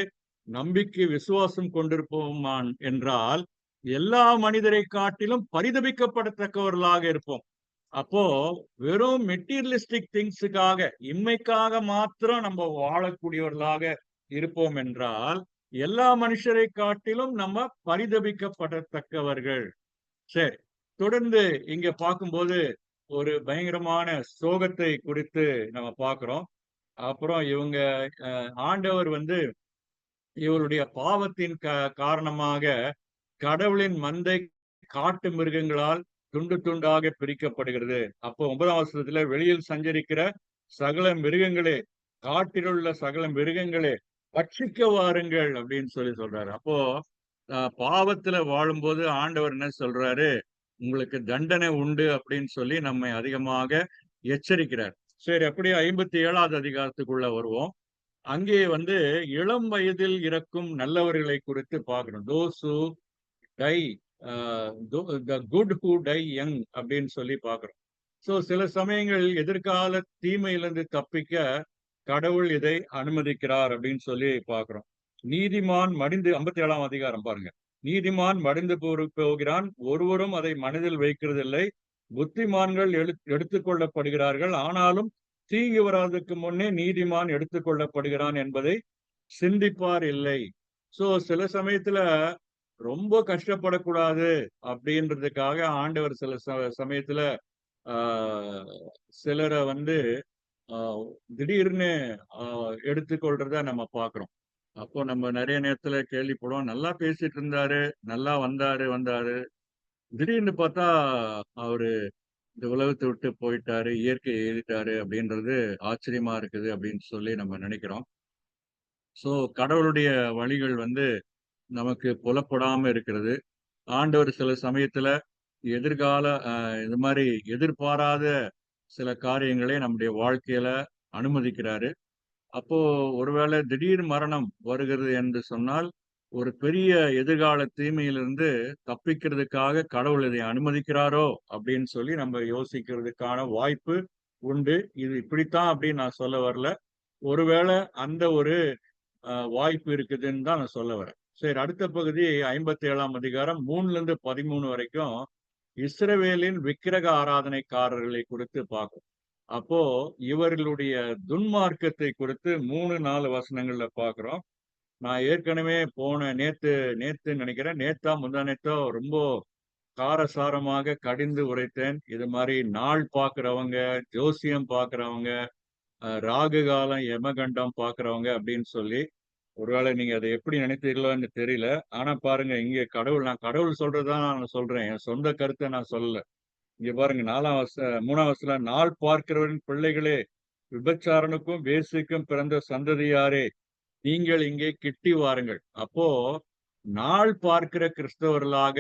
நம்பிக்கை விசுவாசம் கொண்டிருப்போமான் என்றால் எல்லா மனிதரை காட்டிலும் பரிதபிக்கப்படத்தக்கவர்களாக இருப்போம். அப்போ வெறும் மெட்டீரியலிஸ்டிக் திங்ஸுக்காக இம்மைக்காக மாத்திரம் நம்ம வாழக்கூடியவர்களாக இருப்போம் என்றால் எல்லா மனுஷரை காட்டிலும் நம்ம பரிதபிக்கப்படத்தக்கவர்கள். சரி, தொடர்ந்து இங்க பார்க்கும்போது ஒரு பயங்கரமான சோகத்தை குறித்து நம்ம பார்க்கிறோம். அப்புறம் இவங்க ஆண்டவர் வந்து இவருடைய பாவத்தின் காரணமாக கடவுளின் மந்தை காட்டு மிருகங்களால் துண்டு துண்டாக பிரிக்கப்படுகிறது. அப்போ 9ஆம் வசனத்துல வெளியில் சஞ்சரிக்கிற சகல மிருகங்களே, காட்டில் உள்ள சகல மிருகங்களே பட்சிக்க வாருங்கள் அப்படின்னு சொல்லி சொல்றாரு. அப்போ பாவத்துல வாழும்போது ஆண்டவர் என்ன சொல்றாரு, உங்களுக்கு தண்டனை உண்டு அப்படின்னு சொல்லி நம்மை அதிகமாக எச்சரிக்கிறார். சரி, அப்படியே 57ஆவது அதிகாரத்துக்குள்ள வருவோம். அங்கே வந்து இளம் வயதில் இறக்கும் நல்லவர்களை குறித்து பார்க்கிறோம். Those who tie the good who tie young அப்படின்னு சொல்லி பார்க்கிறோம். சோ சில சமயங்கள் எதிர்கால தீமையிலிருந்து தப்பிக்க கடவுள் இதை அனுமதிக்கிறார் அப்படின்னு சொல்லி பார்க்கிறோம். நீதிமான் மடிந்து 57ஆம் அதிகாரம் பாருங்க. நீதிமான் மடிந்து போகிறான், ஒருவரும் அதை மனதில் வைக்கிறதில்லை. புத்திமான்கள் எடுத்துக் கொள்ளப்படுகிறார்கள், ஆனாலும் தீங்கு வராதற்கு முன்னே நீதிமான் எடுத்துக் கொள்ளப்படுகிறான் என்பதை சிந்திப்பார் இல்லை. சோ சில சமயத்துல ரொம்ப கஷ்டப்படக்கூடாது அப்படின்றதுக்காக ஆண்டவர் சில சமயத்துல ஆ சிலர வந்து ஆ திடீர்னு ஆ எடுத்துக்கொள்றத நம்ம பார்க்குறோம். அப்போ நம்ம நெறைய நேரத்துல கேள்விப்படுவோம். நல்லா பேசிட்டு இருந்தாரு, நல்லா வந்தாரு. திடீர்னு பார்த்தா அவரு இந்த உலகத்த விட்டு போயிட்டாரு, இயற்கையை எய்திட்டாரு அப்படின்றது ஆச்சரியமா இருக்குது அப்படின்னு சொல்லி நம்ம நெனைக்கிறோம். ஸோ கடவுளுடைய வழிகள் வந்து நமக்கு புலப்படாம இருக்கிறது. ஆண்டவர் சில சமயத்துல எதிர்கால இது மாரி எதிர்பாராத சில காரியங்களை நம்முடைய வாழ்க்கையில அனுமதிக்கிறாரு. அப்போ ஒருவேளை திடீர் மரணம் வருகிறது என்று சொன்னால், ஒரு பெரிய எதிர்கால தீமையிலிருந்து தப்பிக்கிறதுக்காக கடவுள் இதை அனுமதிக்கிறாரோ! அப்படின்னு சொல்லி நம்ம யோசிக்கிறதுக்கான வாய்ப்பு உண்டு. இது இப்படித்தான் அப்படின்னு நான் சொல்ல வரல. ஒருவேளை அந்த ஒரு வாய்ப்பு இருக்குதுன்னு தான் நான் சொல்ல வரேன். சரி, அடுத்த பகுதி 57ஆம் அதிகாரம் 3லிருந்து 13 வரைக்கும் இஸ்ரவேலின் விக்கிரக ஆராதனைக்காரர்களை குறித்து பார்க்கும். அப்போ இவர்களுடைய துன்மார்க்கத்தை குறித்து 3, 4 வசனங்கள்ல பார்க்கிறோம். நான் ஏற்கனவே நேத்து நேத்து நினைக்கிறேன். நேத்தா முந்தாநேத்தோ ரொம்ப காரசாரமாக கடிந்து உரைத்தேன். இது மாரி நாள் பார்க்கிறவங்க, ஜோசியம் பார்க்கிறவங்க, ராகு காலம், யமகண்டம் பார்க்கிறவங்க அப்படின்னு சொல்லி. ஒருவேளை நீங்க அத எப்படி நினைத்தீர்களோன்னு தெரியல. ஆனா பாருங்க, இங்க நான் கடவுள் சொல்றத தான் நான் சொல்றேன். என் சொந்த கருத்த நான் சொல்லல. இங்க பாருங்க 3ஆம் வசனம், நாள் பார்க்கிறவரின் பிள்ளைகளே, விபச்சாரனுக்கும் வேசிக்கும் பிறந்த சந்ததியாரே, நீங்கள் இங்கே கிட்டி வாருங்கள். அப்போ நாள் பார்க்கிற கிறிஸ்தவர்களாக,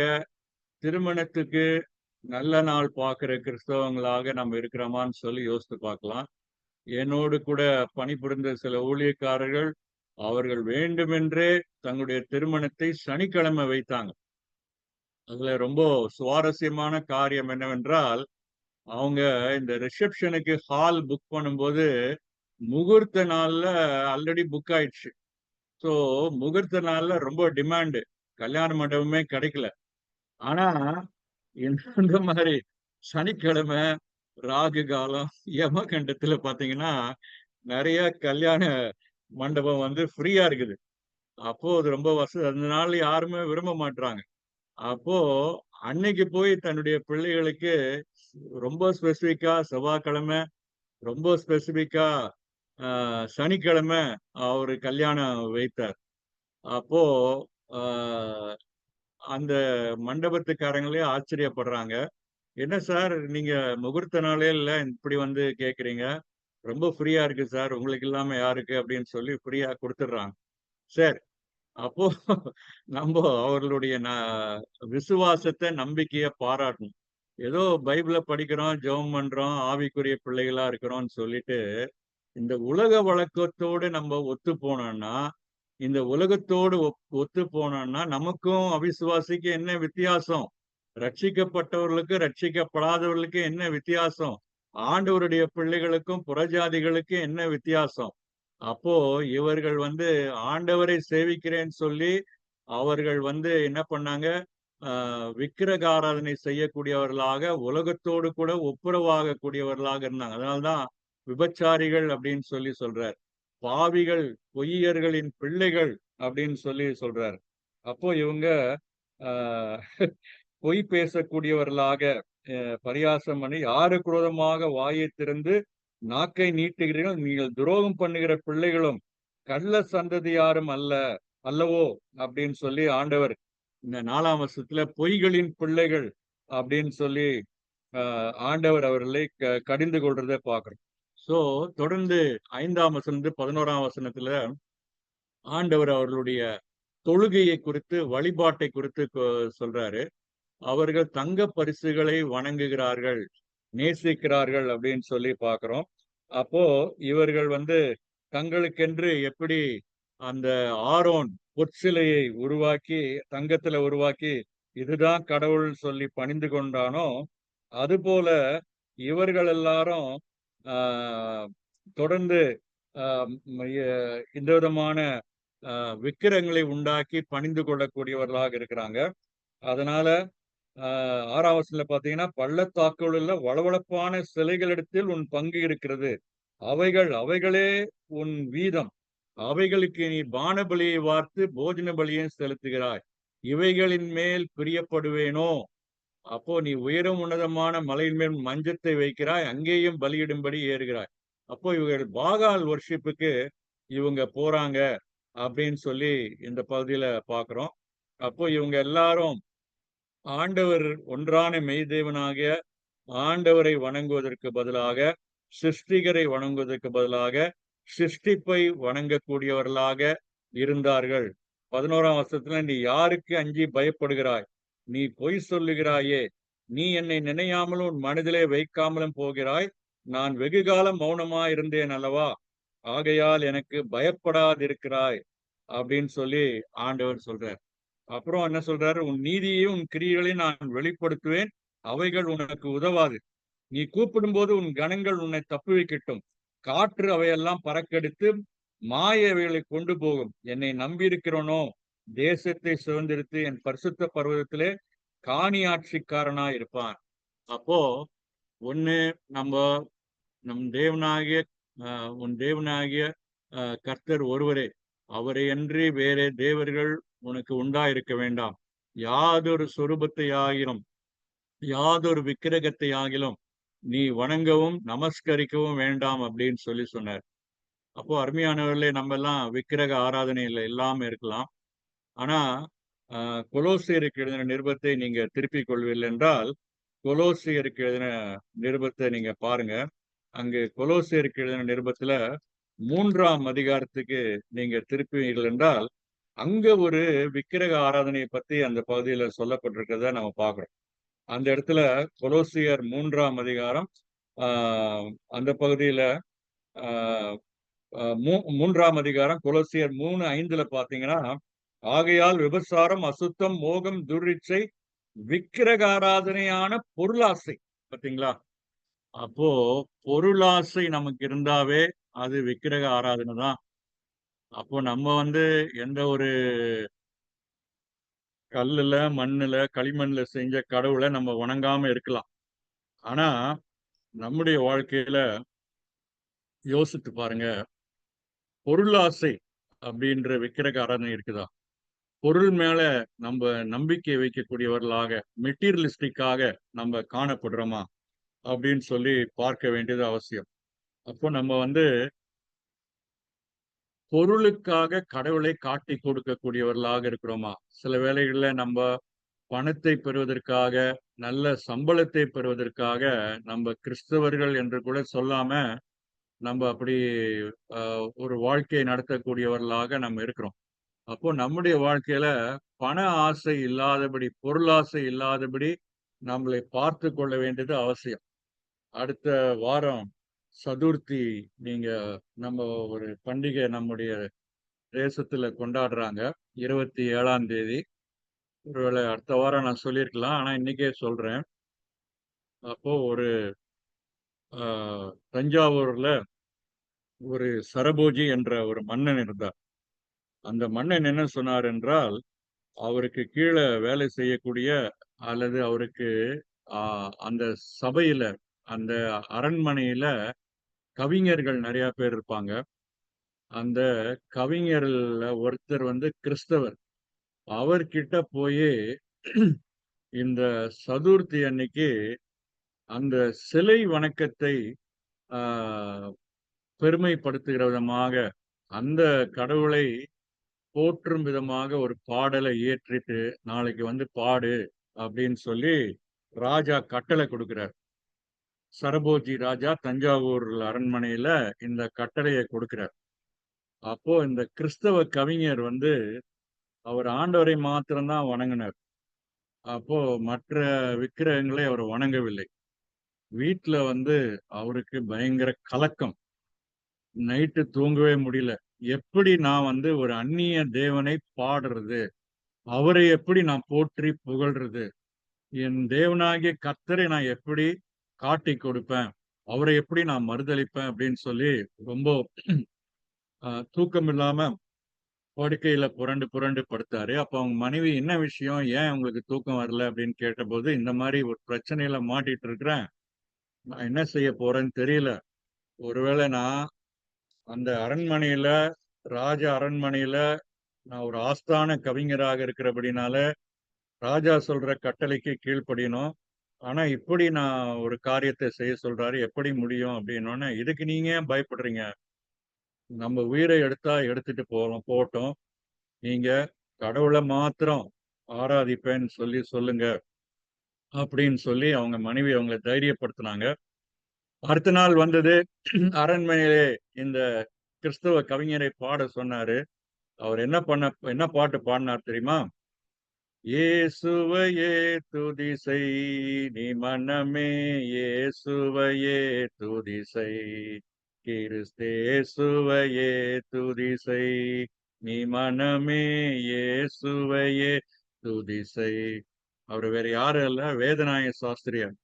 திருமணத்துக்கு நல்ல நாள் பார்க்கிற கிறிஸ்தவங்களாக நம்ம இருக்கிறோமான்னு சொல்லி யோசித்து பார்க்கலாம். என்னோடு கூட பணிபுரிந்த சில ஊழியக்காரர்கள், அவர்கள் வேண்டுமென்றே தங்களுடைய திருமணத்தை சனிக்கிழமை வைத்தாங்க. அதுல ரொம்ப சுவாரஸ்யமான காரியம் என்னவென்றால், அவங்க இந்த ரிசப்ஷனுக்கு ஹால் புக் பண்ணும்போது, முகூர்த்த நாள்ல ஆல்ரெடி புக் ஆயிடுச்சு. ஸோ முகூர்த்த நாள்ல ரொம்ப டிமாண்டு. கல்யாண மண்டபமே கிடைக்கல. ஆனா, இந்த மாரி சனிக்கிழமை, ராகு காலம், யமகண்டத்துல பார்த்தீங்கன்னா, நெறைய கல்யாண மண்டபம் வந்து ஃப்ரீயா இருக்குது. அப்போ அது ரொம்ப அதனால யாருமே விரும்ப மாட்றாங்க. அப்போ அன்னைக்கு போய் தன்னுடைய பிள்ளைகளுக்கு ரொம்ப ஸ்பெசிஃபிக்கா செவ்வாய்க்கிழமை, ரொம்ப ஸ்பெசிஃபிக்கா அ சனிக்கிழமை அவரு கல்யாணம் வைத்தார். அப்போ அ அந்த மண்டபத்துக்காரங்களே ஆச்சரியப்படுறாங்க. "என்ன சார் நீங்க முகூர்த்த நாளே இல்ல, இப்படி வந்து கேட்கிறீங்க? ரொம்ப ஃப்ரீயா இருக்கு சார். உங்களுக்கு இல்லாம யாருக்கு?" அப்படின்னு சொல்லி ஃப்ரீயா குடுத்துடுறாங்க. சரி. அப்போ நம்ப அவர்களுடைய விசுவாசத்த, நம்பிக்கைய பாராட்டணும். ஏதோ பைபிள படிக்கிறோம், ஜெபம் பண்றோம், ஆவிக்குரிய பிள்ளைகளா இருக்கிறோம்னு சொல்லிட்டு, இந்த உலக வழக்கத்தோடு நம்ம ஒத்து போனோம்னா, இந்த உலகத்தோடு ஒத்து போனோம்னா, நமக்கும் அவிசுவாசிக்கும் என்ன வித்தியாசம்? ரட்சிக்கப்பட்டவர்களுக்கு, ரட்சிக்கப்படாதவர்களுக்கு என்ன வித்தியாசம்? ஆண்டவருடைய பிள்ளைகளுக்கும், புறஜாதிகளுக்கும் என்ன வித்தியாசம்? அப்போ இவர்கள் வந்து ஆண்டவரை சேவிக்கிறேன்னு சொல்லி, அவர்கள் வந்து என்ன பண்ணாங்க, அ விக்கிரக ஆராதனை செய்யக்கூடியவர்களாக, உலகத்தோடு கூட ஒப்புரவாகக் கூடியவர்களாக இருந்தாங்க. அதனால தான் விபச்சாரிகள் அப்படின்னு சொல்லி சொல்றார். பாவிகள், பொய்யர்களின் பிள்ளைகள் அப்படின்னு சொல்லி சொல்றார். அப்போ இவங்க அ பொய் பேசக்கூடியவர்களாக, பரியாசம் பண்ணி, யாருக்கு விரோதமாக வாயைத் திறந்து நாக்கை நீட்டுகிறீர்கள், நீங்கள் துரோகம் பண்ணுகிற பிள்ளைகளும், கள்ள சந்ததியாரும் அல்லவோ அப்படின்னு சொல்லி ஆண்டவர் இந்த 4ஆம் வசனத்துல பொய்களின் பிள்ளைகள் அப்படின்னு சொல்லி ஆண்டவர் அவர்களை கடிந்து கொள்றத பார்க்கிறோம். சோ தொடர்ந்து 5ஆம் வசனத்து 11ஆம் வசனத்துல ஆண்டவர் அவர்களுடைய தொழுகையை குறித்து, வழிபாட்டை குறித்து சொல்றாரு. அவர்கள் தங்க பரிசுகளை வணங்குகிறார்கள், நேசிக்கிறார்கள் அப்படின்னு சொல்லி பார்க்கிறோம். அப்போ இவர்கள் வந்து தங்களுக்கென்று எப்படி அந்த ஆரோன் பொற்சிலையை உருவாக்கி, தங்கத்துல உருவாக்கி, இதுதான் கடவுள்ன்னு சொல்லி பணிந்து கொண்டானோ, அதுபோல இவர்கள் எல்லாரும் ஆ தொடர்ந்து அ ம் எ இந்த விதமான விக்கிரகங்களை உண்டாக்கி பணிந்து கொள்ளக்கூடியவர்களாக இருக்கிறாங்க. அதனால 6ஆம் வசனத்துல பார்த்தீங்கன்னா, "பள்ளத்தாக்குகளுள்ள வளவளப்பான சிலைகளிடத்தில் உன் பங்கு இருக்கிறது. அவைகளே உன் வீதம். அவைகளுக்கு நீ பான பலியை வார்த்து போஜன பலியை செலுத்துகிறாய். இவைகளின் மேல் பிரியப்படுவேனோ? அப்போ நீ உயரம் உன்னதமான மலையின் மேல் மஞ்சத்தை வைக்கிறாய், அங்கேயும் பலியிடும்படி ஏறுகிறாய். அப்போ இவர்கள் பாகால் வர்ஷிப்புக்கு இவங்க போறாங்க அப்படின்னு சொல்லி இந்த பகுதியில பார்க்கிறோம். அப்போ இவங்க எல்லாரும் ஆண்டவர் ஒன்றான மெய்தேவனாகிய ஆண்டவரை வணங்குவதற்கு பதிலாக, சிருஷ்டிகரை வணங்குவதற்கு பதிலாக, சிருஷ்டிப்பை வணங்கக்கூடியவர்களாக இருந்தார்கள். 11ஆம் வசனத்துல, நீ யாருக்கு அஞ்சி பயப்படுகிறாய்? நீ பொய் சொல்லுகிறாயே. நீ என்னை நினையாமலும் உன் மனதிலே வைக்காமலும் போகிறாய். நான் வெகு காலம் மௌனமாய் இருந்தேன் அல்லவா? ஆகையால் எனக்கு பயப்படாதிருக்கிறாய் அப்படின்னு சொல்லி ஆண்டவர் சொல்றார். அப்புறம் என்ன சொல்றாரு? உன் நீதியையும் உன் கிரியைகளையும் நான் வெளிப்படுத்துவேன். அவைகள் உனக்கு உதவாது. நீ கூப்பிடும்போது உன் கணங்கள் உன்னை தப்புவிக்கட்டும். காற்று அவையெல்லாம் பறக்கெடுத்து மாயவைகளை கொண்டு போகும். என்னை நம்பியிருக்கிறவனோ தேசத்தை சுதந்திரித்து என் பரிசுத்த பர்வதத்திலே காணியாட்சிக்காரனா இருப்பான். அப்போ ஒண்ணு நம்ம நம் தேவனாகிய உன் தேவனாகிய கர்த்தர் ஒருவரே. அவரையன்றி வேறே தேவர்கள் உனக்கு உண்டாயிருக்க வேண்டாம். யாதொரு சொரூபத்தை ஆகிலும் யாதொரு விக்கிரகத்தை ஆகிலும் நீ வணங்கவும் நமஸ்கரிக்கவும் வேண்டாம் அப்படின்னு சொல்லி சொன்னார். அப்போ அருமையானவர்களே, நம்ம எல்லாம் விக்கிரக ஆராதனையில இல்லாம இருக்கலாம். ஆனா கொலோசியருக்கு எழுதின நிருபத்தை நீங்க திருப்பிக் கொள்வீர்கள் என்றால், கொலோசியருக்கு எழுதின நிருபத்தை நீங்க பாருங்க. அங்கு கொலோசியருக்கு எழுதின நிருபத்துல 3ஆம் அதிகாரத்துக்கு நீங்க திருப்புவீர்கள் என்றால், அங்க ஒரு விக்கிரக ஆராதனையை பத்தி அந்த பகுதியில சொல்லப்பட்டிருக்கிறத நம்ம பார்க்கிறோம். அந்த இடத்துல கொலோசியர் 3ஆம் அதிகாரம் அந்த பகுதியில ஆஹ் 3ஆம் அதிகாரம் கொலோசியர் 3:5 பாத்தீங்கன்னா, ஆகையால் விபசாரம், அசுத்தம், மோகம், துர்ரிச்சை, விக்கிரக ஆராதனையான பொருளாசை. பாத்தீங்களா? அப்போ பொருளாசை நமக்கு இருந்தாவே அது விக்கிரக ஆராதனை தான். அப்போ நம்ம எந்த ஒரு கல்லுல, மண்ணுல, களிமண்ல செஞ்ச கடவுளை நம்ம வணங்காம இருக்கலாம். ஆனா நம்முடைய வாழ்க்கையில யோசித்து பாருங்க, பொருளாசை அப்படின்ற விக்கிரக ஆராதனை இருக்குதா? பொருள் மேல நம்ம நம்பிக்கை வைக்கக்கூடியவர்களாக, மெட்டீரியலிஸ்டிக்காக நம்ம காணப்படுறோமா அப்படின்னு சொல்லி பார்க்க வேண்டியது அவசியம். அப்போ நம்ம பொருளுக்காக கடவுளை காட்டி கொடுக்கக்கூடியவர்களாக இருக்கிறோமா? சில வேளைகள்ல நம்ம பணத்தை பெறுவதற்காக, நல்ல சம்பளத்தை பெறுவதற்காக நம்ம கிறிஸ்தவர்கள் என்று கூட சொல்லாம நம்ம அப்படி ஒரு வாழ்க்கையை நடத்தக்கூடியவர்களாக நம்ம இருக்கிறோம். அப்போ நம்முடைய வாழ்க்கையில பண ஆசை இல்லாதபடி, பொருளாசை இல்லாதபடி நம்மளை பார்த்து கொள்ள வேண்டியது அவசியம். அடுத்த வாரம் சதுர்த்தி நீங்க நம்ம ஒரு பண்டிகை நம்முடைய தேசத்துல கொண்டாடுறாங்க. 27ஆம் தேதி. ஒருவேளை அடுத்த வாரம் நான் சொல்லியிருக்கலாம். ஆனா இன்னைக்கே சொல்றேன். அப்போ ஒரு தஞ்சாவூர்ல ஒரு சரபோஜி என்ற ஒரு மன்னன் இருந்தார். அந்த மன்னன் என்ன சொன்னார் என்றால், அவருக்கு கீழே வேலை செய்யக்கூடிய அல்லது அவருக்கு அந்த சபையில, அந்த அரண்மனையில கவிஞர்கள் நிறைய பேர் இருப்பாங்க. அந்த கவிஞர்ல ஒருத்தர் கிறிஸ்தவர். அவர்கிட்ட போய் இந்த சதுர்த்தி அன்னைக்கு அந்த சிலை வணக்கத்தை ஆஹ், பெருமைப்படுத்துகிற விதமாக, அந்த கடவுளை போற்றும் விதமாக ஒரு பாடலை இயற்றிட்டு நாளைக்கு பாடு அப்படின்னு சொல்லி ராஜா கட்டளை கொடுக்கிறார். சரபோஜி ராஜா தஞ்சாவூர் அரண்மனையில இந்த கட்டளையை கொடுக்கிறார். அப்போ இந்த கிறிஸ்தவ கவிஞர் அவர் ஆண்டவரை மாத்திரம்தான் வணங்கினார். அப்போ மற்ற விக்கிரகங்களை அவர் வணங்கவில்லை. வீட்டுல அவருக்கு பயங்கர கலக்கம். நைட்டு தூங்கவே முடியல. எப்படி நான் ஒரு அந்நிய தேவனை பாடுறது, அவரை எப்படி நான் போற்றி புகழ்றது, என் தேவனாகிய கர்த்தரை நான் எப்படி காட்டி கொடுப்பேன், அவரை எப்படி நான் மறுதளிப்பேன் அப்படின்னு சொல்லி ரொம்ப தூக்கம் இல்லாம படுக்கையில புரண்டு புரண்டு படுத்தாரு. அப்ப அவங்க மனைவி, என்ன விஷயம், ஏன் உங்களுக்கு தூக்கம் வரல அப்படின்னு கேட்டபோது, இந்த மாதிரி ஒரு பிரச்சனையில மாட்டிட்டு இருக்கிறேன், நான் என்ன செய்ய போறேன்னு தெரியல. ஒருவேளை நான் அந்த அரண்மனையில ராஜ அரண்மனையில நான் ஒரு ஆஸ்தான கவிஞராக இருக்கிறபடினால ராஜா சொல்ற கட்டளைக்கு கீழ்ப்படியணும். ஆனா இப்படி நான் ஒரு காரியத்தை செய்ய சொல்றாரு. எப்படி முடியும் அப்படின்னோனே, இதுக்கு நீங்க ஏன் பயப்படுறீங்க? நம்ம உயிரை எடுத்தா எடுத்துட்டு போகட்டும். நீங்க கடவுள மாத்திரம் ஆராதிப்பேன்னு சொல்லுங்க அப்படின்னு சொல்லி அவங்க மனைவி அவங்கள தைரியப்படுத்துனாங்க. அடுத்த நாள் வந்தது. அரண்மனையிலே இந்த கிறிஸ்தவ கவிஞரை பாட சொன்னாரு. அவர் என்ன பாட்டு பாடினார் தெரியுமா? இயேசுவையே துதி செய் நீ மனமே, இயேசுவையே துதி செய், கிறிஸ்தேசுவையே துதி செய் நீ மனமே, இயேசுவையே துதி செய். அவர் வேற யாரும் இல்ல, வேதநாயக சாஸ்திரியார்.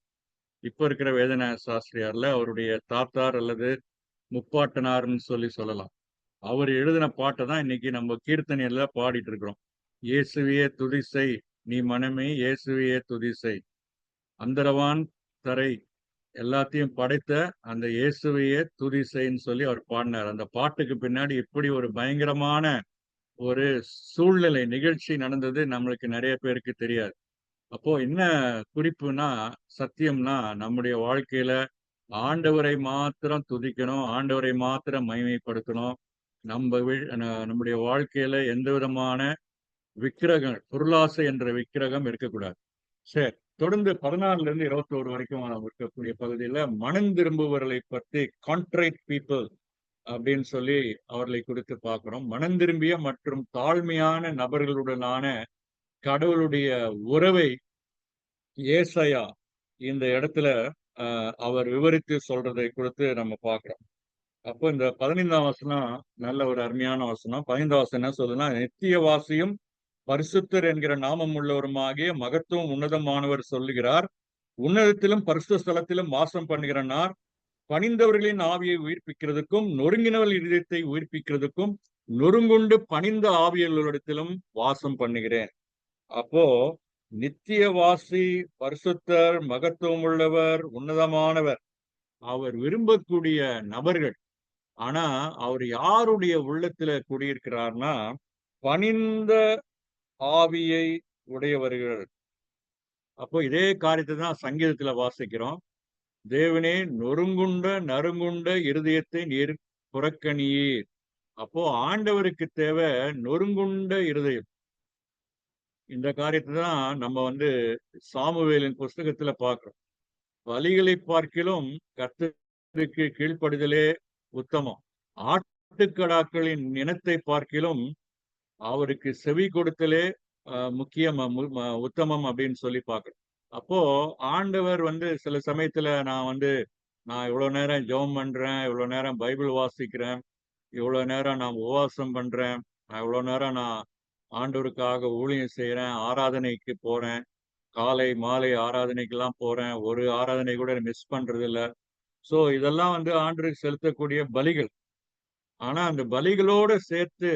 இப்ப இருக்கிற வேதநாயக சாஸ்திரியார்ல அவருடைய தாத்தார் அல்லது முப்பாட்டனார்ன்னு சொல்லலாம். அவர் எழுதின பாட்டை தான் இன்னைக்கு நம்ம கீர்த்தனையில பாடிட்டு இருக்கிறோம். இயேசுவையே துதி செய் நீ மனமே, இயேசுவையே துதி செய். அந்தரவான் தரை எல்லாத்தையும் படைத்த அந்த இயேசுவையே துதி செய்ன்னு சொல்லி அவர் பாடினார். அந்த பாட்டுக்கு பின்னாடி இப்படி ஒரு பயங்கரமான ஒரு சூழ்நிலை நிகழ்ச்சி நடந்தது நம்மளுக்கு நிறைய பேருக்கு தெரியாது. அப்போ என்ன குறிப்புனா, சத்தியம்னா நம்முடைய வாழ்க்கையில ஆண்டவரை மாத்திரம் துதிக்கணும், ஆண்டவரை மாத்திரம் மகிமைப்படுத்தணும். நம்முடைய வாழ்க்கையில எந்த விதமான விக்கிரகம், பொருளாசை என்ற விக்கிரகம் இருக்கக்கூடாது. சரி. தொடர்ந்து 14ல இருந்து 21 வரைக்கும் நம்ம இருக்கக்கூடிய பகுதியில மனம் திரும்புபவர்களை பற்றி கான்ட்ரைட் பீப்பிள் அப்படின்னு சொல்லி அவர்களை குறித்து பார்க்கிறோம். மனம் திரும்பிய மற்றும் தாழ்மையான நபர்களுடனான கடவுளுடைய உறவை ஏசாயா இந்த இடத்துல அவர் விவரித்து சொல்றதை குறித்து நம்ம பார்க்கிறோம். அப்போ இந்த 15ஆம் வசனம் நல்ல ஒரு அருமையான வசனம். 15ஆம் வசனம் என்ன சொல்லுதுன்னா, நித்தியவாசியும் பரிசுத்தர் என்கிற நாமம் உள்ளவருமாகிய மகத்துவம் உன்னதமானவர் சொல்லுகிறார். உன்னதத்திலும் பரிசுத்த ஸ்தலத்திலும் வாசம் பண்ணுகிறனார் பணிந்தவர்களின் ஆவியை உயிர்ப்பிக்கிறதுக்கும் நொறுங்கினவர்கள் இதயத்தை உயிர்ப்பிக்கிறதுக்கும் நொறுங்குண்டு பணிந்த ஆவியர்களிடத்திலும் வாசம் பண்ணுகிறேன். அப்போ நித்தியவாசி, பரிசுத்தர், மகத்துவம் உள்ளவர், உன்னதமானவர், அவர் விரும்பக்கூடிய நபர்கள். ஆனா அவர் யாருடைய உள்ளத்துல குடியிருக்கிறார்னா, பணிந்த ஆவியை உடையவர்கள். அப்போ இதே காரியத்தை தான் சங்கீதத்துல வாசிக்கிறோம். தேவனே நொறுங்குண்ட நறுங்குண்ட இருதயத்தை நீர் புறக்கணியீர். அப்போ ஆண்டவருக்கு தேவை நொறுங்குண்ட இருதயம். இந்த காரியத்தை தான் நம்ம சாமுவேலின் புஸ்தகத்துல பார்க்கிறோம். பலிகளை பார்க்கிலும் கர்த்தருக்கு கீழ்ப்படிதலே உத்தமம். ஆட்டுக்கடாக்களின் இனத்தை பார்க்கிலும் அவருக்கு செவி கொடுத்தலே முக்கியம், உத்தமம் அப்படின்னு சொல்லி பார்க்கிறோம். அப்போ ஆண்டவர் சில சமயத்துல நான் இவ்வளவு நேரம் ஜெபம் பண்றேன், இவ்வளவு நேரம் பைபிள் வாசிக்கிறேன், இவ்வளவு நேரம் நான் உபவாசம் பண்றேன், இவ்வளவு நேரம் நான் ஆண்டவருக்காக ஊழியம் செய்யறேன், ஆராதனைக்கு போறேன், காலை மாலை ஆராதனைக்கெல்லாம் போறேன், ஒரு ஆராதனை கூட மிஸ் பண்றது இல்ல. சோ இதெல்லாம் ஆண்டவருக்கு செலுத்தக்கூடிய பலிகள். ஆனா அந்த பலிகளோட சேர்த்து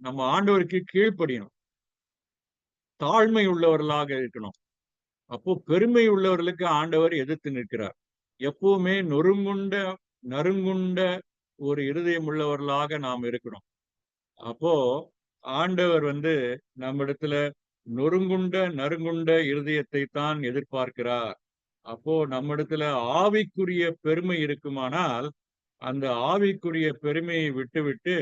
நம்ம ஆண்டவருக்கு கீழ்ப்படியணும், தாழ்மை உள்ளவர்களாக இருக்கணும். அப்போ பெருமை உள்ளவர்களுக்கு ஆண்டவர் எதிர்த்து நிற்கிறார். எப்பவுமே நறுங்குண்ட ஒரு இருதயம் உள்ளவர்களாக நாம் இருக்கணும். அப்போ ஆண்டவர் நம்மிடத்துல நறுங்குண்ட இருதயத்தை தான் எதிர்பார்க்கிறார். அப்போ நம்மிடத்துல ஆவிக்குரிய பெருமை இருக்குமானால் அந்த ஆவிக்குரிய பெருமையை விட்டுவிட்டு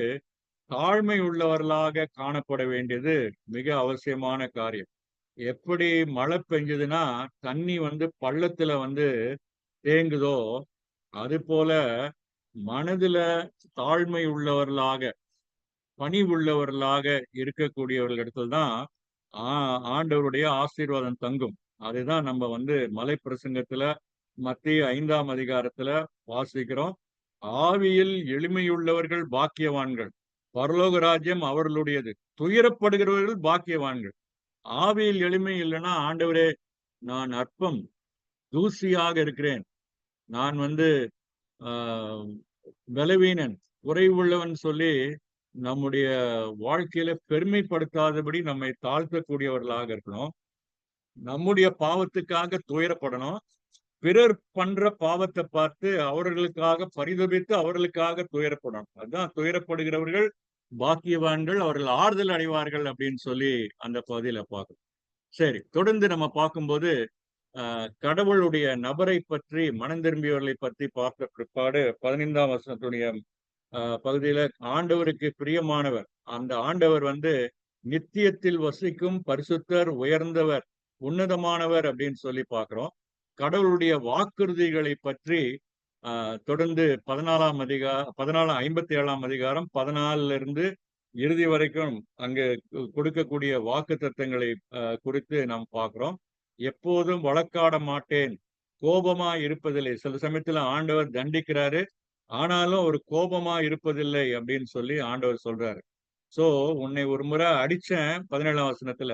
தாழ்மை உள்ளவர்களாக காணப்பட வேண்டியது மிக அவசியமான காரியம். எப்படி மழை பெஞ்சதுன்னா தண்ணி பள்ளத்துல தேங்குதோ அது போல மனதுல தாழ்மை உள்ளவர்களாக, பணி உள்ளவர்களாக இருக்கக்கூடியவர்களிடத்தில் தான் ஆண்டவருடைய ஆசீர்வாதம் தங்கும். அதுதான் நம்ம மலை பிரசங்கத்துல மத்திய 5ஆம் அதிகாரத்துல வாசிக்கிறோம். ஆவியில் எளிமையுள்ளவர்கள் பாக்கியவான்கள், பரலோக ராஜ்யம் அவர்களுடையது. துயரப்படுகிறவர்கள் பாக்கியவான்கள். ஆவியில் எளிமை இல்லைன்னா, ஆண்டவரே நான் அற்பம், தூசியாக இருக்கிறேன், நான் பலவீனன், குறைவுள்ளவன் சொல்லி நம்முடைய வாழ்க்கையில பெருமைப்படுத்தாதபடி நம்மை தாழ்த்தக்கூடியவர்களாக இருக்கணும். நம்முடைய பாவத்துக்காக துயரப்படணும். பிறர் பண்ற பாவத்தை பார்த்து அவர்களுக்காக பரிதபித்து அவர்களுக்காக துயரப்படணும். அதுதான் துயரப்படுகிறவர்கள் பாக்கியவான்கள், அவர்கள் ஆறுதல் அடைவார்கள் அப்படின்னு சொல்லி அந்த பகுதியில பார்க்கிறோம். சரி, தொடர்ந்து நம்ம பார்க்கும்போது கடவுளுடைய நபரை பற்றி, மனம் திரும்பியவர்களை பற்றி பார்த்த பிற்பாடு 15ஆம் வசனத்துடைய பகுதியில ஆண்டவருக்கு பிரியமானவர், அந்த ஆண்டவர் வந்து நித்தியத்தில் வசிக்கும் பரிசுத்தர், உயர்ந்தவர், உன்னதமானவர் அப்படின்னு சொல்லி பார்க்கிறோம். கடவுளுடைய வாக்குறுதிகளை பற்றி தொடர்ந்து 57ஆம் அதிகாரம் 14ல இருந்து இறுதி வரைக்கும் அங்கு கொடுக்கக்கூடிய வாக்குத்தத்தங்களை குறித்து நாம் பார்க்கிறோம். எப்போதும் வழக்காட மாட்டேன், கோபமா இருப்பதில்லை. சில சமயத்துல ஆண்டவர் தண்டிக்கிறாரு, ஆனாலும் ஒரு கோபமா இருப்பதில்லை அப்படின்னு சொல்லி ஆண்டவர் சொல்றாரு. சோ உன்னை ஒரு முறை அடிச்சேன் 17ஆம் வசனத்துல,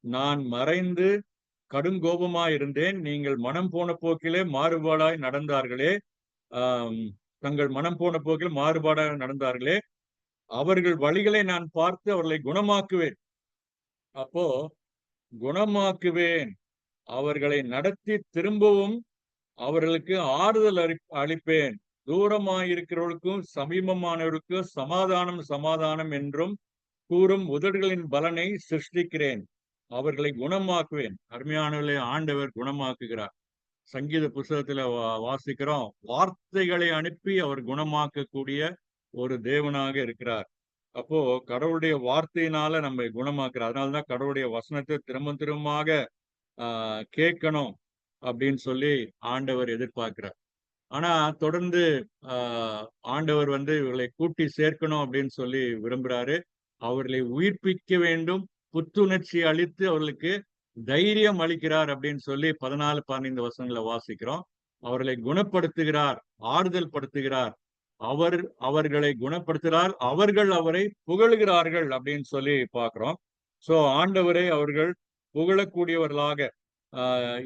நான் மறைந்து கடுங்கோபமா இருந்தேன், நீங்கள் மனம் போன போக்கிலே மாறுபாடாய் நடந்தார்களே, ஆம், தங்கள் மனம் போன போக்கில் மாறுபாடாக நடந்தார்களே, அவர்கள் வழிகளை நான் பார்த்து அவர்களை குணமாக்குவேன். அப்போ குணமாக்குவேன், அவர்களை நடத்தி திரும்பவும் அவர்களுக்கு ஆறுதல் அளிப்பேன். தூரமாயிருக்கிறவர்களுக்கும் சமீபமானவர்களுக்கும் சமாதானம் சமாதானம் என்றும் கூறும் உதடுகளின் பலனை சிருஷ்டிக்கிறேன். அவர்களை குணமாக்குவேன். அருமையானவர்களை ஆண்டவர் குணமாக்குகிறார். சங்கீத புஸ்தகத்துல வாசிக்கிறோம், வார்த்தைகளை அனுப்பி அவர் குணமாக்கக்கூடிய ஒரு தேவனாக இருக்கிறார். அப்போ கடவுளுடைய வார்த்தையினால நம்மை குணமாக்குறார். அதனாலதான் கடவுளுடைய வசனத்தை திரும்ப திரும்பமாக கேட்கணும் அப்படின்னு சொல்லி ஆண்டவர் எதிர்பார்க்கிறார். ஆனா தொடர்ந்து ஆண்டவர் வந்து இவர்களை கூட்டி சேர்க்கணும் அப்படின்னு சொல்லி விரும்புறாரு. அவர்களை உயிர்ப்பிக்க வேண்டும், புத்துணர்ச்சி அளித்து அவர்களுக்கு தைரியம் அளிக்கிறார் அப்படின்னு சொல்லி 14, 15 வசனங்களை வாசிக்கிறோம். அவர்களை குணப்படுத்துகிறார், ஆறுதல் படுத்துகிறார். அவர்களை குணப்படுத்துகிறார், அவர்கள் அவரை புகழுகிறார்கள் அப்படின்னு சொல்லி பார்க்கிறோம். சோ ஆண்டவரை அவர்கள் புகழக்கூடியவர்களாக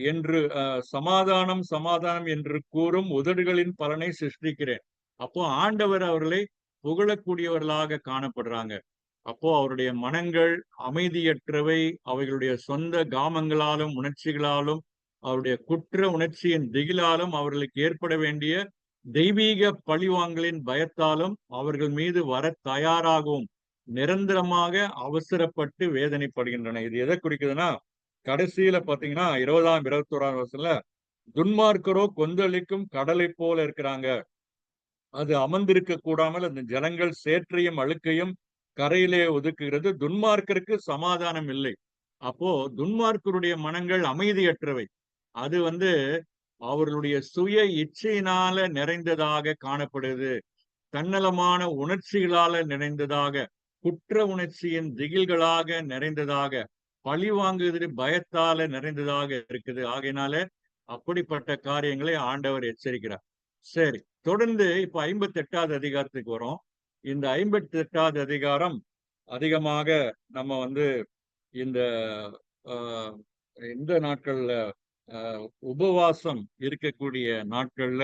என்று சமாதானம் சமாதானம் என்று கூறும் உதடுகளின் பலனை சிருஷ்டிக்கிறேன். அப்போ ஆண்டவர் அவர்களை புகழக்கூடியவர்களாக காணப்படுறாங்க. அப்போ அவருடைய மனங்கள் அமைதியற்றவை, அவைகளுடைய சொந்த காமங்களாலும் உணர்ச்சிகளாலும் அவருடைய குற்ற உணர்ச்சியின் திகிலாலும் அவர்களுக்கு ஏற்பட வேண்டிய தெய்வீக பழிவாங்கலின் பயத்தாலும் அவர்கள் மீது வர தயாராகவும் நிரந்தரமாக அவசரப்பட்டு வேதனைப்படுகின்றன. இது எதை குறிக்குதுன்னா, கடைசியில பாத்தீங்கன்னா 20ஆம் 21ஆம் வருஷத்துல துன்மார்க்கரோ கொந்தளிக்கும் கடலை போல இருக்கிறாங்க. அது அமர்ந்திருக்க கூடாமல் அந்த ஜனங்கள் சேற்றையும் அழுக்கையும் கரையிலே ஒதுக்குகிறது. துன்மார்க்கருக்கு சமாதானம் இல்லை. அப்போ துன்மார்க்கருடைய மனங்கள் அமைதியற்றவை. அது வந்து அவர்களுடைய சுய இச்சையினால நிறைந்ததாக காணப்படுது. தன்னலமான உணர்ச்சிகளால நிறைந்ததாக, குற்ற உணர்ச்சியின் திகில்களாக நிறைந்ததாக, பழி வாங்குகிற பயத்தால நிறைந்ததாக இருக்குது. ஆகையினால அப்படிப்பட்ட காரியங்களை ஆண்டவர் எச்சரிக்கிறார். சரி, தொடர்ந்து இப்ப 58வது அதிகாரத்துக்கு வரோம். இந்த 58வது அதிகாரம் அதிகமாக நம்ம வந்து இந்த இந்த நாட்கள்ல உபவாசம் இருக்கக்கூடிய நாட்கள்ல,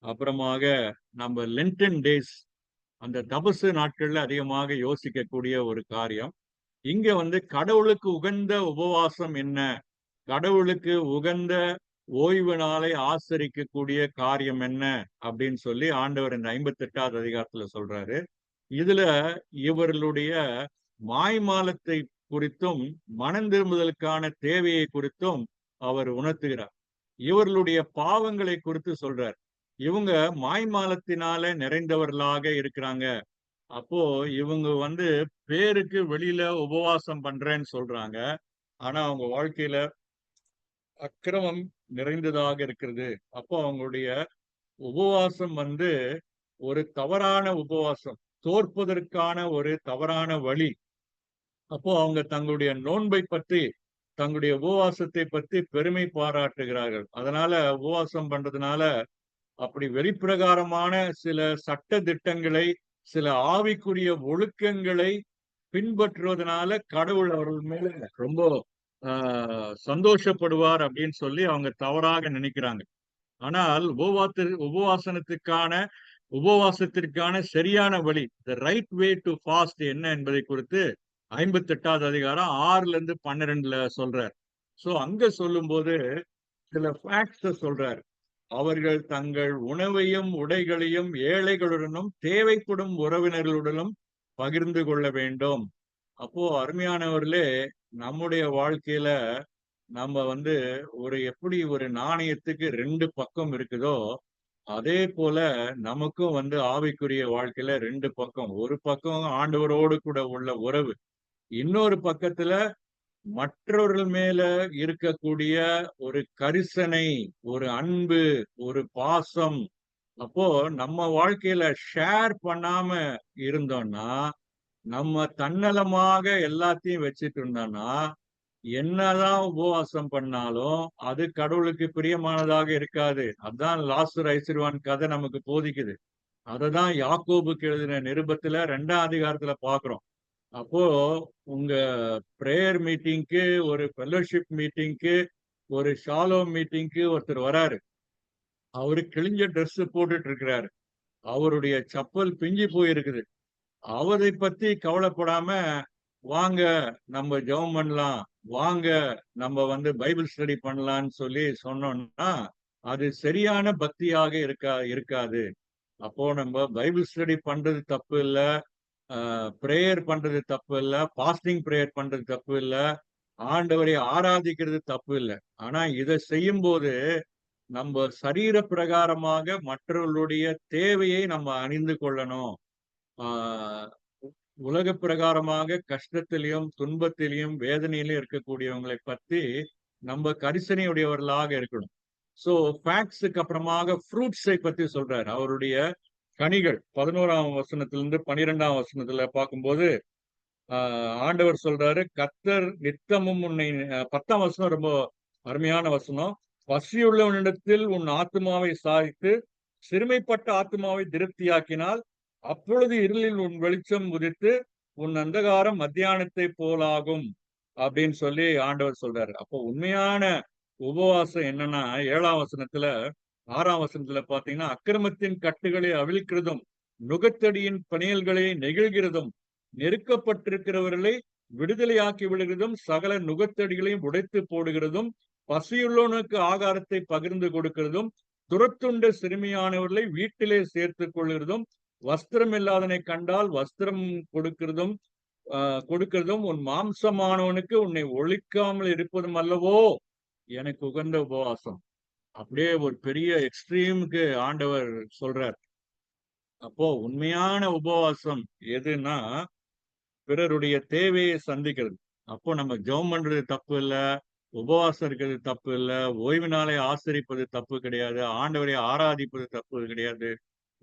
அப்புறமாக நம்ம லென்டன் டேஸ், அந்த தபசு நாட்கள்ல அதிகமாக யோசிக்கக்கூடிய ஒரு காரியம். இங்க வந்து கடவுளுக்கு உகந்த உபவாசம் என்ன, கடவுளுக்கு உகந்த ஓய்வு நாளை ஆசரிக்கக்கூடிய காரியம் என்ன அப்படின்னு சொல்லி ஆண்டவர் இந்த 58வது அதிகாரத்துல சொல்றாரு. இதுல இவர்களுடைய மாய்மாலத்தை குறித்தும் மனம் திரும்புதலுக்கான தேவையை குறித்தும் அவர் உணர்த்துகிறார். இவர்களுடைய பாவங்களை குறித்து சொல்றார். இவங்க மாய்மாலத்தினால நிறைந்தவர்களாக இருக்கிறாங்க. அப்போ இவங்க வந்து பேருக்கு வெளியில உபவாசம் பண்றேன்னு சொல்றாங்க. ஆனா அவங்க வாழ்க்கையில அக்கிரமம் நிறைந்ததாக இருக்கிறது. அப்போ அவங்களுடைய உபவாசம் வந்து ஒரு தவறான உபவாசம், தோற்பதற்கான ஒரு தவறான வழி. அப்போ அவங்க தங்களுடைய நோன்பை பற்றி, தங்களுடைய உபவாசத்தை பற்றி பெருமை பாராட்டுகிறார்கள். அதனால உபவாசம் பண்றதுனால அப்படி வெளிப்பிரகாரமான சில சட்ட திட்டங்களை, சில ஆவிக்குரிய ஒழுக்கங்களை பின்பற்றுவதனால கடவுள் அவர்கள் மேல ரொம்ப சந்தோஷப்படுவார் அப்படின்னு சொல்லி அவங்க தவறாக நினைக்கிறாங்க. ஆனால் உபவாசத்திற்கான சரியான வழி, the right way to fast என்ன என்பதை குறித்து 58வது அதிகாரம் 6ல இருந்து 12ல சொல்றார். சோ அங்க சொல்லும்போது சில ஃபேக்ட்ஸ சொல்றார். அவர்கள் தங்கள் உணவையும் உடைகளையும் ஏழைகளுடனும் தேவைப்படும் உறவினர்களுடனும் பகிர்ந்து கொள்ள வேண்டும். அப்போ அருமையானவர்களே, நம்முடைய வாழ்க்கையில நம்ம வந்து எப்படி ஒரு நாணயத்துக்கு 2 பக்கம் இருக்குதோ, அதே போல நமக்கும் வந்து ஆவிக்குரிய வாழ்க்கையில 2 பக்கம். ஒரு பக்கம் ஆண்டவரோடு கூட உள்ள உறவு. இன்னொரு பக்கத்துல மற்றவர்கள் மேல இருக்கக்கூடிய ஒரு கரிசனை, ஒரு அன்பு, ஒரு பாசம். அப்போ நம்ம வாழ்க்கையில ஷேர் பண்ணாம இருந்தோம்னா, நம்ம தன்னலமாக எல்லாத்தையும் வச்சுட்டு இருந்தோம்னா, என்னதான் உபவாசம் பண்ணாலும், அது கடவுளுக்கு பிரியமானதாக இருக்காது. அதான் லாசர் ஐஸ்வர்யவான் கதை நமக்கு போதிக்குது. அததான் யாக்கோபுக்கு எழுதின நிருபத்துல 2ஆம் அதிகாரத்துல பார்க்கிறோம். அப்போ உங்க பிரேயர் மீட்டிங்க்கு, ஒரு ஃபெல்லோஷிப் மீட்டிங்க்கு, ஒரு ஷாலோம் மீட்டிங்க்கு ஒருத்தர் வராரு. அவரு கிழிஞ்ச ட்ரெஸ் போட்டுட்டு இருக்கிறாரு. அவருடைய செப்பல் பிஞ்சு போயிருக்குது. அவரை பத்தி கவலைப்படாம, வாங்க நம்ம ஜெபம் பண்ணலாம். வாங்க நம்ம வந்து பைபிள் ஸ்டடி பண்ணலான்னு சொல்லி சொன்னோம்னா, அது சரியான பக்தியாக இருக்காது. அப்போ நம்ம பைபிள் ஸ்டடி பண்றது தப்பு இல்ல. பிரேயர் பண்றது தப்பு இல்ல. ஃபாஸ்டிங் பிரேயர் பண்றது தப்பு இல்ல. ஆண்டவரை ஆராதிக்கிறது தப்பு இல்ல. ஆனா இத செய்யும்போது, நம்ம சரீர பிரகாரமாக மற்றவர்களுடைய தேவையை நம்ம அறிந்து கொள்ளணும். ஆ உலக பிரகாரமாக கஷ்டத்திலும், துன்பத்திலும், வேதனையிலும் இருக்கக்கூடியவங்களை பத்தி நம்ம கரிசனையுடையவர்களாக இருக்கணும். சோ ஃபேக்ட்ஸ்க்கு அப்புறமாக ஃப்ரூட்ஸை பத்தி சொல்றாரு. அவருடைய கனிகள் 11ஆம் வசனத்திலிருந்து 12ஆம் வசனத்துல பார்க்கும்போது, ஆ ஆண்டவர் சொல்றாரு, கர்த்தர் நித்தமும் உன்னை 10ஆம் வசனம் ரொம்ப அருமையான வசனம். பசியுள்ளவனிடத்தில் உன் ஆத்துமாவை சாய்த்து, சிறுமைப்பட்ட ஆத்துமாவை திருப்தியாக்கினால், அப்பொழுது இருளில் உன் வெளிச்சம் உதித்து, உன் அந்தகாரம் மத்தியானத்தைப் போலாகும். அப்படின்னு சொல்லி ஆண்டவர் சொல்றாரு. அப்போ உண்மையான உபவாசம் என்னன்னா, 7ஆம் வசனத்துல 6ஆம் வசனத்துல பார்த்தீங்கன்னா, அக்கிரமத்தின் கட்டுகளை அவிழ்க்கிறதும், நுகத்தடியின் பிணையல்களை நெகிழ்கிறதும், நெருக்கப்பட்டிருக்கிறவர்களை விடுதலையாக்கி விடுகிறதும், சகல நுகத்தடிகளையும் உடைத்து போடுகிறதும், பசியுள்ளவனுக்கு ஆகாரத்தை பகிர்ந்து கொடுக்கிறதும், துரத்துண்ட சிறுமியானவர்களை வீட்டிலே சேர்த்துக் கொள்கிறதும், வஸ்திரம் இல்லாதனை கண்டால் வஸ்திரம் கொடுக்கிறதும், கொடுக்கிறதும், உன் மாம்சமானவனுக்கு உன்னை ஒழிக்காமல் இருப்பதும் அல்லவோ எனக்கு உகந்த உபவாசம். அப்படியே ஒரு பெரிய எக்ஸ்ட்ரீமுக்கு ஆண்டவர் சொல்றார். அப்போ உண்மையான உபவாசம் எதுன்னா, பிறருடைய தேவையை சந்திக்கிறது. அப்போ நம்ம ஜெபம் பண்றது தப்பு இல்ல. உபவாசம் இருக்கிறது தப்பு இல்ல. ஓய்வு நாளை ஆசரிப்பது தப்பு கிடையாது. ஆண்டவரை ஆராதிப்பது தப்பு கிடையாது.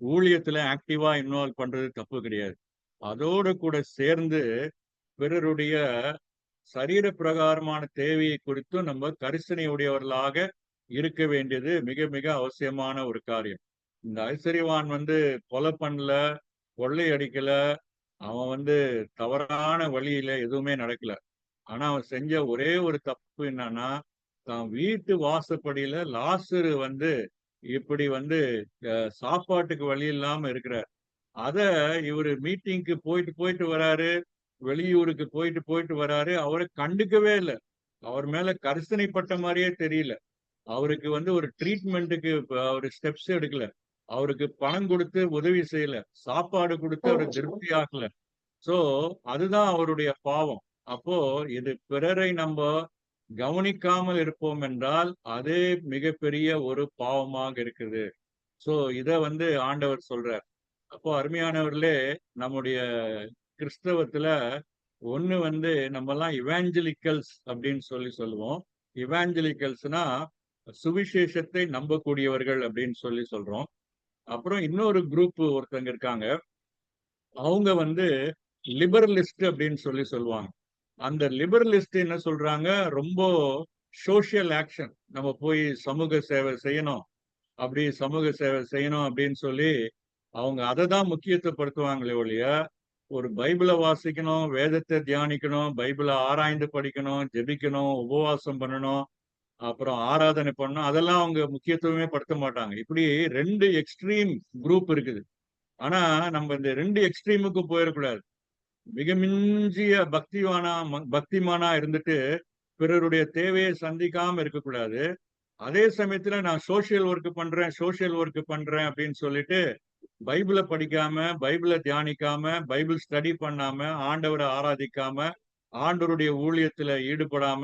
ஊழியத்துல ஆக்டிவா இன்வால்வ் பண்றது தப்பு கிடையாது. அதோடு கூட சேர்ந்து பிறருடைய சரீர பிரகாரமான தேவையை குறித்தும் நம்ம கரிசனை உடையவர்களாக இருக்க வேண்டியது மிக மிக அவசியமான ஒரு காரியம். இந்த ஐஸ்வர்யவான் வந்து கொலை பண்ணல, கொள்ளை அடிக்கல, அவன் வந்து தவறான வழியில எதுவுமே நடக்கல. ஆனா அவன் செஞ்ச ஒரே ஒரு தப்பு என்னன்னா, தான் வீட்டு வாசப்படியில லாசரு வந்து இப்படி வந்து சாப்பாட்டுக்கு வழி இல்லாம இருக்கிறார். அத இவரு மீட்டிங்க்கு போயிட்டு போயிட்டு வராரு. வெளியூருக்கு போயிட்டு போயிட்டு வராரு. அவர கண்டுக்கவே இல்ல. அவர் மேல கரிசனைப்பட்ட மாரியே தெரியல. அவருக்கு வந்து ஒரு ட்ரீட்மென்ட்க்கு அவரு ஸ்டெப்ஸ் எடுக்கல. அவருக்கு பணம் குடுத்து உதவி செய்யல. சாப்பாடு குடுத்து அவர திருப்தி ஆக்கல. சோ, அதுதான் அவருடைய பாவம். அப்போ இது பிறரை நம்ப கவனிக்காமல் இருப்போம் என்றால், அதே மிகப்பெரிய ஒரு பாவமாக இருக்குது. சோ, இத வந்து ஆண்டவர் சொல்றார். அப்போ அருமையானவர்களே, நம்முடைய கிறிஸ்தவத்துல ஒண்ணு வந்து நம்மலாம் இவாஞ்சலிக்கல்ஸ் அப்படின்னு சொல்லுவோம். இவாஞ்சலிக்கல்ஸ்னா சுவிசேஷத்தை நம்பக்கூடியவர்கள் அப்படின்னு சொல்றோம். அப்புறம் இன்னொரு குரூப் ஒருத்தங்க இருக்காங்க. அவங்க வந்து லிபரலிஸ்ட் அப்படின்னு சொல்லுவாங்க. அந்த லிபரலிஸ்ட் என்ன சொல்றாங்க, ரொம்ப சோசியல் ஆக்ஷன். நம்ம போய் சமூக சேவை செய்யணும். அப்படி சமூக சேவை செய்யணும் அப்படின்னு சொல்லி, அவங்க அததான் முக்கியத்துவப்படுத்துவாங்களே ஒழிய, ஒரு பைபிள வாசிக்கணும், வேதத்த தியானிக்கணும், பைபிள ஆராய்ந்து படிக்கணும், ஜெபிக்கணும், உபவாசம் பண்ணணும், அப்புறம் ஆராதனை பண்ணணும், அதெல்லாம் அவங்க முக்கியத்துவமே படுத்த மாட்டாங்க. இப்படி 2 எக்ஸ்ட்ரீம் குரூப் இருக்குது. ஆனா, நம்ம இந்த 2 எக்ஸ்ட்ரீமுக்கும் போயிறக்கூடாது. மிக மிஞ்சிய பக்திமானா இருந்துட்டு, பிறருடைய தேவையை சந்திக்காம இருக்கக்கூடாது. அதே சமயத்துல நான் சோசியல் ஒர்க் பண்றேன் அப்படின்னு சொல்லிட்டு, பைபிள படிக்காம, பைபிள தியானிக்காம, பைபிள் ஸ்டடி பண்ணாம, ஆண்டவர ஆராதிக்காம, ஆண்டவருடைய ஊழியத்துல ஈடுபடாம,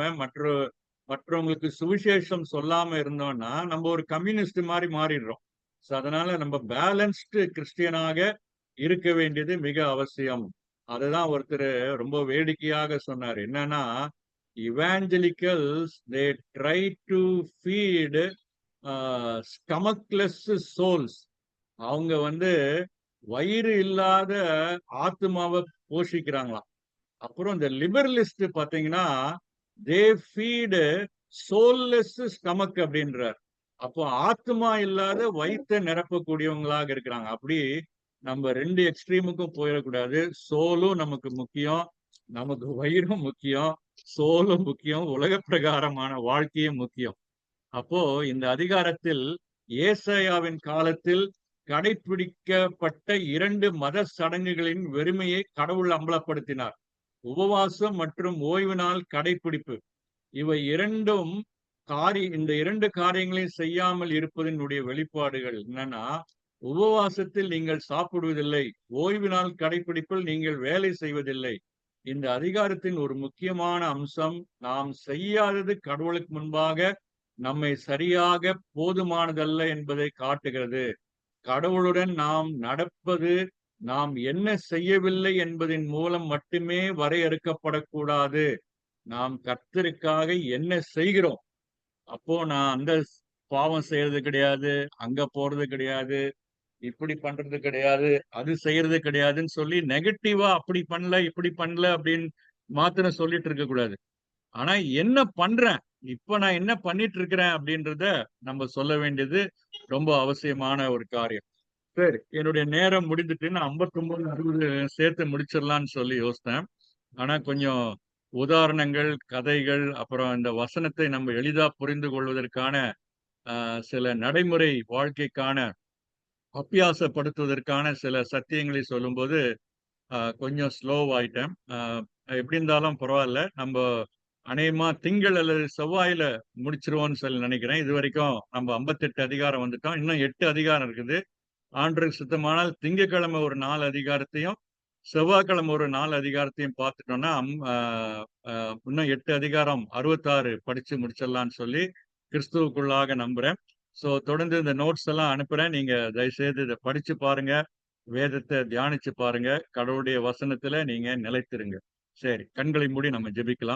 மற்றவங்களுக்கு சுவிசேஷம் சொல்லாம இருந்தோம்னா, நம்ம ஒரு கம்யூனிஸ்ட் மாரி மாறிடுறோம். ஸோ அதனால நம்ம பேலன்ஸ்டு கிறிஸ்டியனாக இருக்க வேண்டியது மிக அவசியம். அததான் ஒருத்தரு ரொம்ப வேடிக்கையாக சொன்னாரு. என்னன்னா, "evangelicals they try to feed stomachless souls." அவங்க வந்து வயிறு இல்லாத ஆத்துமாவ போஷிக்கிறாங்களாம். அப்புறம் இந்த லிபரலிஸ்ட் பாத்தீங்கன்னா, தே ஃபீடு சோல்லெஸ் ஸ்டமக் அப்படின்றார். அப்போ ஆத்துமா இல்லாத வயித்தை நிரப்பக்கூடியவங்களாக இருக்கிறாங்க. அப்படி நம்ம 2 எக்ஸ்ட்ரீமுக்கும் போயிடக்கூடாது. சோலும் நமக்கு முக்கியம். நமக்கு வயிறும் முக்கியம். சோலும் முக்கியம். உலக பிரகாரமான வாழ்க்கையும் முக்கியம். அப்போ இந்த அதிகாரத்தில் ஏசாயாவின் காலத்தில் கடைபிடிக்கப்பட்ட 2 மத சடங்குகளின் வெறுமையை கடவுள் அம்பலப்படுத்தினார். உபவாசம் மற்றும் ஓய்வு நாள் கடைபிடிப்பு. இவை இரண்டும் இந்த 2 காரியங்களையும் செய்யாமல் இருப்பதனுடைய வெளிப்பாடுகள் என்னன்னா, உபவாசத்தில் நீங்கள் சாப்பிடுவதில்லை. ஓய்வு நாள் கடைபிடிப்பில் நீங்கள் வேலை செய்வதில்லை. இந்த அதிகாரத்தின் ஒரு முக்கியமான அம்சம், நாம் செய்யாதது கடவுளுக்கு முன்பாக நம்மை சரியாக போதுமானதல்ல என்பதை காட்டுகிறது. கடவுளுடன் நாம் நடப்பது, நாம் என்ன செய்யவில்லை என்பதின் மூலம் மட்டுமே வரையறுக்கப்படக்கூடாது. நாம் கர்த்தருக்காக என்ன செய்கிறோம்? அப்போ நான் அந்த பாவம் செய்யறது கிடையாது, அங்க போறது கிடையாது, இப்படி பண்றது கிடையாது, அது செய்யறது கிடையாதுன்னு சொல்லி நெகட்டிவா அப்படி பண்ணல, இப்படி பண்ணல அப்படின்னு மாத்திரம் சொல்லிட்டு இருக்கக்கூடாது. ஆனா என்ன பண்றேன்? இப்ப நான் என்ன பண்ணிட்டு இருக்கிறேன் அப்படின்றத நம்ம சொல்ல வேண்டியது ரொம்ப அவசியமான ஒரு காரியம். சரி, என்னுடைய நேரம் முடிந்துட்டு நான் 59, 60 சேர்த்து முடிச்சிடலாம்னு சொல்லி யோசித்தேன். ஆனா கொஞ்சம் உதாரணங்கள், கதைகள், அப்புறம் இந்த வசனத்தை நம்ம எளிதா புரிந்து கொள்வதற்கான சில நடைமுறை வாழ்க்கைக்கான அபியாசப்படுத்துவதற்கான சில சத்தியங்களை சொல்லும்போது கொஞ்சம் ஸ்லோவாயிட்டேன். எப்படி இருந்தாலும் பரவாயில்ல. நம்ப அநேகமா திங்கள் அல்லது செவ்வாயில முடிச்சிருவோம்னு சொல்லி நினைக்கிறேன். இதுவரைக்கும் நம்ம 58 அதிகாரம் வந்துட்டோம். இன்னும் 8 அதிகாரம் இருக்குது. ஆண்டவருக்கு சித்தமானால் திங்கட்கிழமை ஒரு 4 அதிகாரத்தையும், செவ்வாய்க்கிழமை ஒரு 4 அதிகாரத்தையும் பார்த்துட்டோம்னா, இன்னும் 8 அதிகாரம் 66 படிச்சு முடிச்சிடலாம்னு சொல்லி கிறிஸ்துவுக்குள்ளாக நம்புறேன். ஸோ தொடர்ந்து இந்த நோட்ஸ் எல்லாம் அனுப்புறேன். நீங்க தயவுசெய்து இத படிச்சு பாருங்க. வேதத்த தியானிச்சு பாருங்க. கடவுளுடைய வசனத்துல நீங்க நிலைத்திருங்க. சரி, கண்களை மூடி நம்ம ஜெபிக்கலாம்.